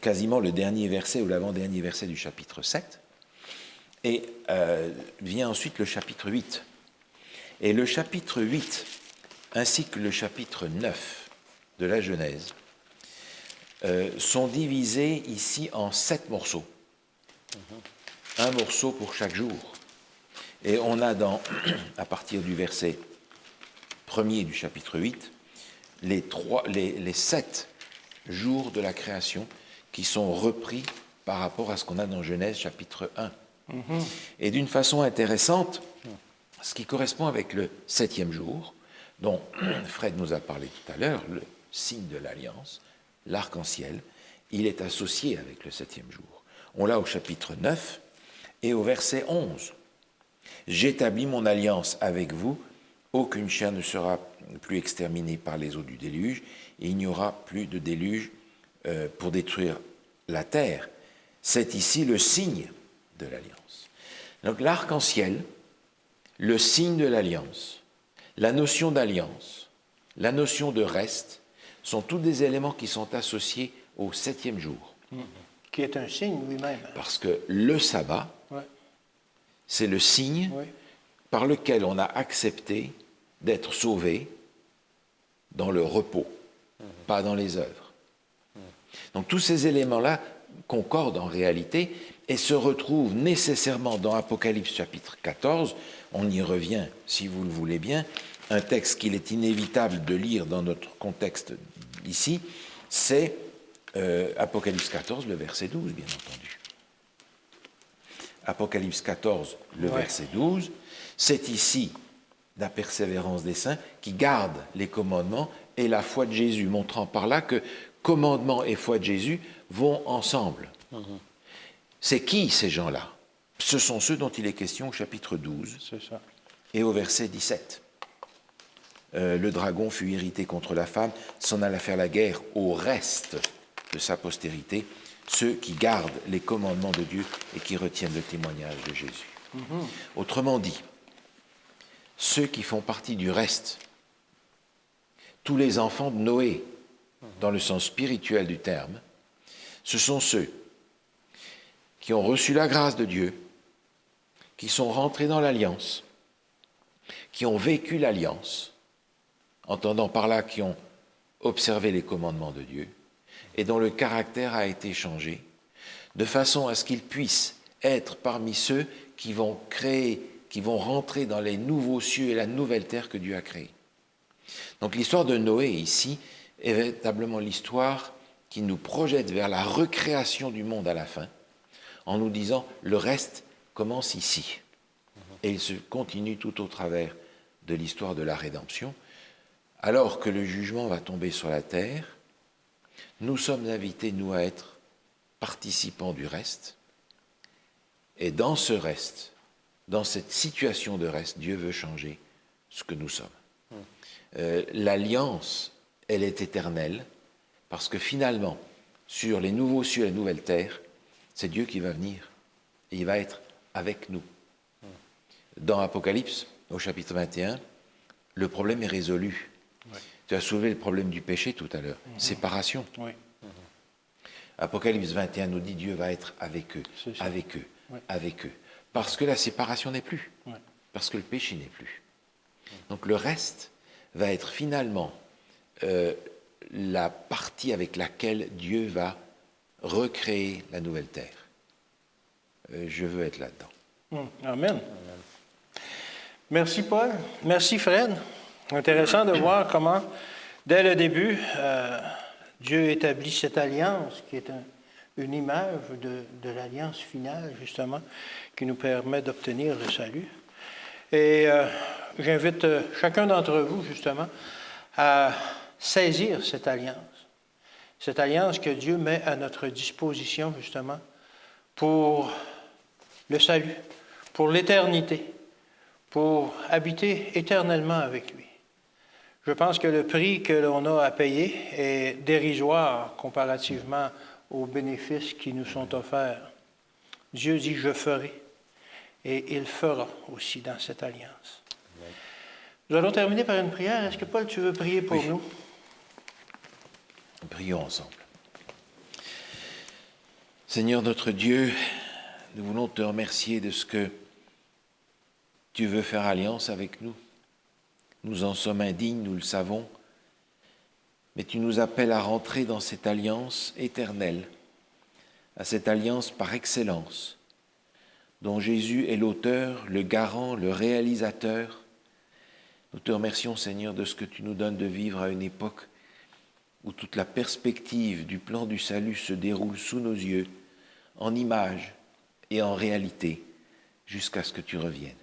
S2: quasiment le dernier verset ou l'avant-dernier verset du chapitre 7, et vient ensuite le chapitre 8. Et le chapitre 8, ainsi que le chapitre 9 de la Genèse, sont divisés ici en 7 morceaux. Un morceau pour chaque jour. Et on a à partir du verset 1er du chapitre 8, les 7 jours de la création qui sont repris par rapport à ce qu'on a dans Genèse chapitre 1. Et d'une façon intéressante, ce qui correspond avec le 7e jour, dont Fred nous a parlé tout à l'heure, le signe de l'alliance, l'arc-en-ciel, il est associé avec le 7e jour. On l'a au chapitre 9 et au verset 11. « J'établis mon alliance avec vous, aucune chair ne sera plus exterminée par les eaux du déluge, et il n'y aura plus de déluge pour détruire la terre. C'est ici le signe de l'alliance. » Donc l'arc-en-ciel, le signe de l'alliance, la notion d'alliance, la notion de reste, sont tous des éléments qui sont associés au 7e jour.
S1: Qui est un signe lui-même.
S2: Parce que le sabbat, c'est le signe par lequel on a accepté d'être sauvé dans le repos. pas dans les œuvres. Donc tous ces éléments-là concordent en réalité et se retrouvent nécessairement dans Apocalypse chapitre 14. On y revient, si vous le voulez bien. Un texte qu'il est inévitable de lire dans notre contexte ici, c'est Apocalypse 14, le verset 12, bien entendu. Apocalypse 14, le verset 12, c'est ici la persévérance des saints qui gardent les commandements et la foi de Jésus, montrant par là que commandements et foi de Jésus vont ensemble. C'est qui ces gens-là? Ce sont ceux dont il est question au chapitre 12
S1: C'est ça.
S2: et au verset 17. Le dragon fut irrité contre la femme, s'en alla faire la guerre au reste de sa postérité, ceux qui gardent les commandements de Dieu et qui retiennent le témoignage de Jésus. Autrement dit, ceux qui font partie du reste, tous les enfants de Noé, dans le sens spirituel du terme, ce sont ceux qui ont reçu la grâce de Dieu, qui sont rentrés dans l'alliance, qui ont vécu l'alliance, entendant par là qui ont observé les commandements de Dieu, et dont le caractère a été changé, de façon à ce qu'ils puissent être parmi ceux qui vont créer, qui vont rentrer dans les nouveaux cieux et la nouvelle terre que Dieu a créée. Donc l'histoire de Noé ici est véritablement l'histoire qui nous projette vers la recréation du monde à la fin, en nous disant le reste commence ici. Et il se continue tout au travers de l'histoire de la rédemption. Alors que le jugement va tomber sur la terre, nous sommes invités, nous, à être participants du reste. Et dans ce reste, dans cette situation de reste, Dieu veut changer ce que nous sommes. L'alliance, elle est éternelle, parce que finalement, sur les nouveaux cieux et la nouvelle terre, c'est Dieu qui va venir, et il va être avec nous. Dans Apocalypse, au chapitre 21, le problème est résolu. Oui. Tu as soulevé le problème du péché tout à l'heure, séparation. Oui. Apocalypse 21 nous dit Dieu va être avec eux, avec eux. Parce que la séparation n'est plus, parce que le péché n'est plus. Donc le reste va être finalement la partie avec laquelle Dieu va recréer la nouvelle terre. Je veux être là-dedans.
S1: Amen. Merci Paul. Merci Fred. Intéressant de voir comment, dès le début, Dieu établit cette alliance qui est une image de l'alliance finale, justement, qui nous permet d'obtenir le salut. Et j'invite chacun d'entre vous, justement, à saisir cette alliance que Dieu met à notre disposition, justement, pour le salut, pour l'éternité, pour habiter éternellement avec lui. Je pense que le prix que l'on a à payer est dérisoire comparativement aux bénéfices qui nous sont offerts. Dieu dit « je ferai » et il fera aussi dans cette alliance. Nous allons terminer par une prière. Est-ce que Paul, tu veux prier pour nous?
S2: Prions ensemble. Seigneur notre Dieu, nous voulons te remercier de ce que tu veux faire alliance avec nous. Nous en sommes indignes, nous le savons, mais tu nous appelles à rentrer dans cette alliance éternelle, à cette alliance par excellence, dont Jésus est l'auteur, le garant, le réalisateur. Nous te remercions, Seigneur, de ce que tu nous donnes de vivre à une époque où toute la perspective du plan du salut se déroule sous nos yeux, en images et en réalité, jusqu'à ce que tu reviennes.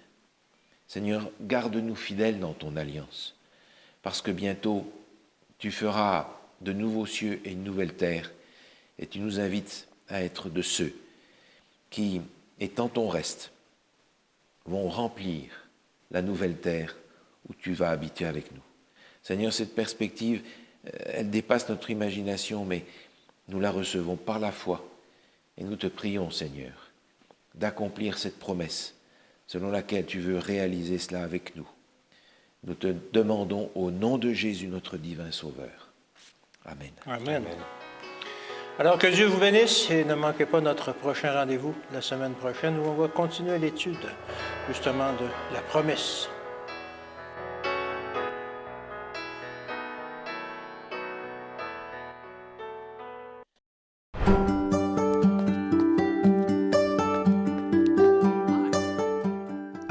S2: Seigneur, garde-nous fidèles dans ton alliance, parce que bientôt, tu feras de nouveaux cieux et une nouvelle terre, et tu nous invites à être de ceux qui, étant ton reste, vont remplir la nouvelle terre où tu vas habiter avec nous. Seigneur, cette perspective, elle dépasse notre imagination, mais nous la recevons par la foi, et nous te prions, Seigneur, d'accomplir cette promesse selon laquelle tu veux réaliser cela avec nous. Nous te demandons au nom de Jésus, notre divin Sauveur. Amen.
S1: Amen. Amen. Alors que Dieu vous bénisse et ne manquez pas notre prochain rendez-vous la semaine prochaine où on va continuer l'étude justement de la promesse.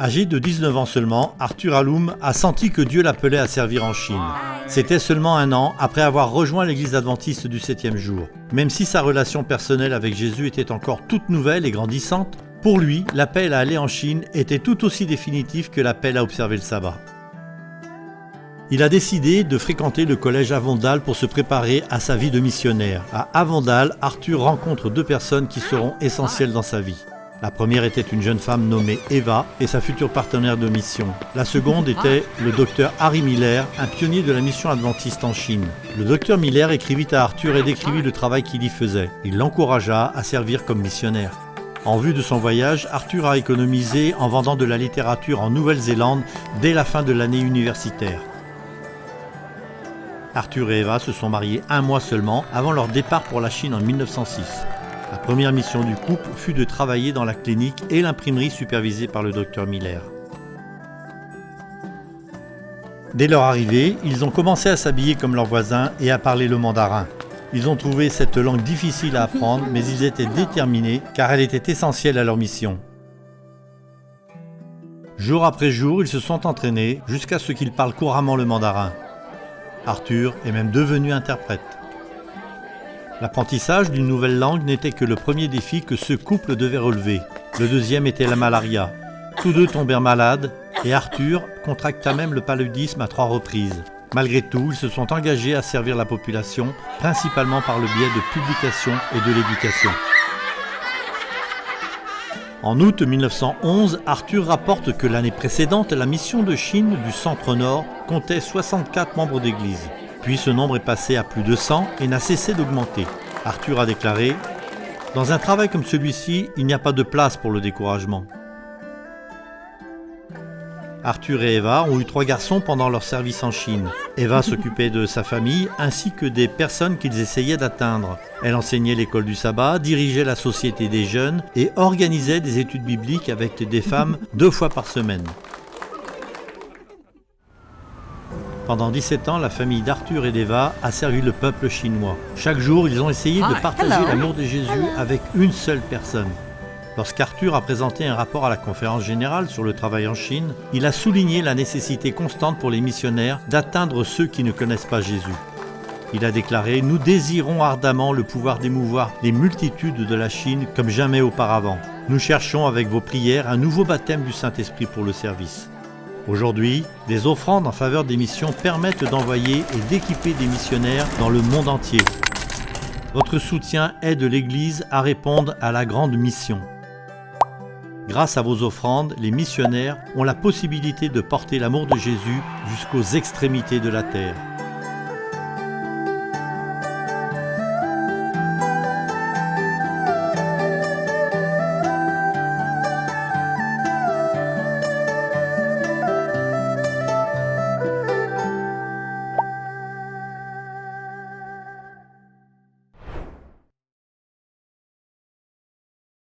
S4: Âgé de 19 ans seulement, Arthur Allum a senti que Dieu l'appelait à servir en Chine. C'était seulement 1 an après avoir rejoint l'église adventiste du 7e jour. Même si sa relation personnelle avec Jésus était encore toute nouvelle et grandissante, pour lui, l'appel à aller en Chine était tout aussi définitif que l'appel à observer le sabbat. Il a décidé de fréquenter le collège Avondale pour se préparer à sa vie de missionnaire. À Avondale, Arthur rencontre 2 personnes qui seront essentielles dans sa vie. La première était une jeune femme nommée Eva et sa future partenaire de mission. La seconde était le docteur Harry Miller, un pionnier de la mission adventiste en Chine. Le docteur Miller écrivit à Arthur et décrivit le travail qu'il y faisait. Il l'encouragea à servir comme missionnaire. En vue de son voyage, Arthur a économisé en vendant de la littérature en Nouvelle-Zélande dès la fin de l'année universitaire. Arthur et Eva se sont mariés 1 mois seulement avant leur départ pour la Chine en 1906. La première mission du couple fut de travailler dans la clinique et l'imprimerie supervisée par le docteur Miller. Dès leur arrivée, ils ont commencé à s'habiller comme leurs voisins et à parler le mandarin. Ils ont trouvé cette langue difficile à apprendre, mais ils étaient déterminés car elle était essentielle à leur mission. Jour après jour, ils se sont entraînés jusqu'à ce qu'ils parlent couramment le mandarin. Arthur est même devenu interprète. L'apprentissage d'une nouvelle langue n'était que le premier défi que ce couple devait relever. Le deuxième était la malaria. Tous 2 tombèrent malades et Arthur contracta même le paludisme à 3 reprises. Malgré tout, ils se sont engagés à servir la population, principalement par le biais de publications et de l'éducation. En août 1911, Arthur rapporte que l'année précédente, la mission de Chine du Centre-Nord comptait 64 membres d'église. Puis ce nombre est passé à plus de 100 et n'a cessé d'augmenter. Arthur a déclaré « Dans un travail comme celui-ci, il n'y a pas de place pour le découragement. » Arthur et Eva ont eu 3 garçons pendant leur service en Chine. Eva s'occupait de sa famille ainsi que des personnes qu'ils essayaient d'atteindre. Elle enseignait l'école du sabbat, dirigeait la société des jeunes et organisait des études bibliques avec des femmes 2 fois par semaine. Pendant 17 ans, la famille d'Arthur et d'Eva a servi le peuple chinois. Chaque jour, ils ont essayé de partager l'amour de Jésus avec une seule personne. Lorsqu'Arthur a présenté un rapport à la conférence générale sur le travail en Chine, il a souligné la nécessité constante pour les missionnaires d'atteindre ceux qui ne connaissent pas Jésus. Il a déclaré « Nous désirons ardemment le pouvoir d'émouvoir les multitudes de la Chine comme jamais auparavant. Nous cherchons avec vos prières un nouveau baptême du Saint-Esprit pour le service. » Aujourd'hui, des offrandes en faveur des missions permettent d'envoyer et d'équiper des missionnaires dans le monde entier. Votre soutien aide l'Église à répondre à la grande mission. Grâce à vos offrandes, les missionnaires ont la possibilité de porter l'amour de Jésus jusqu'aux extrémités de la terre.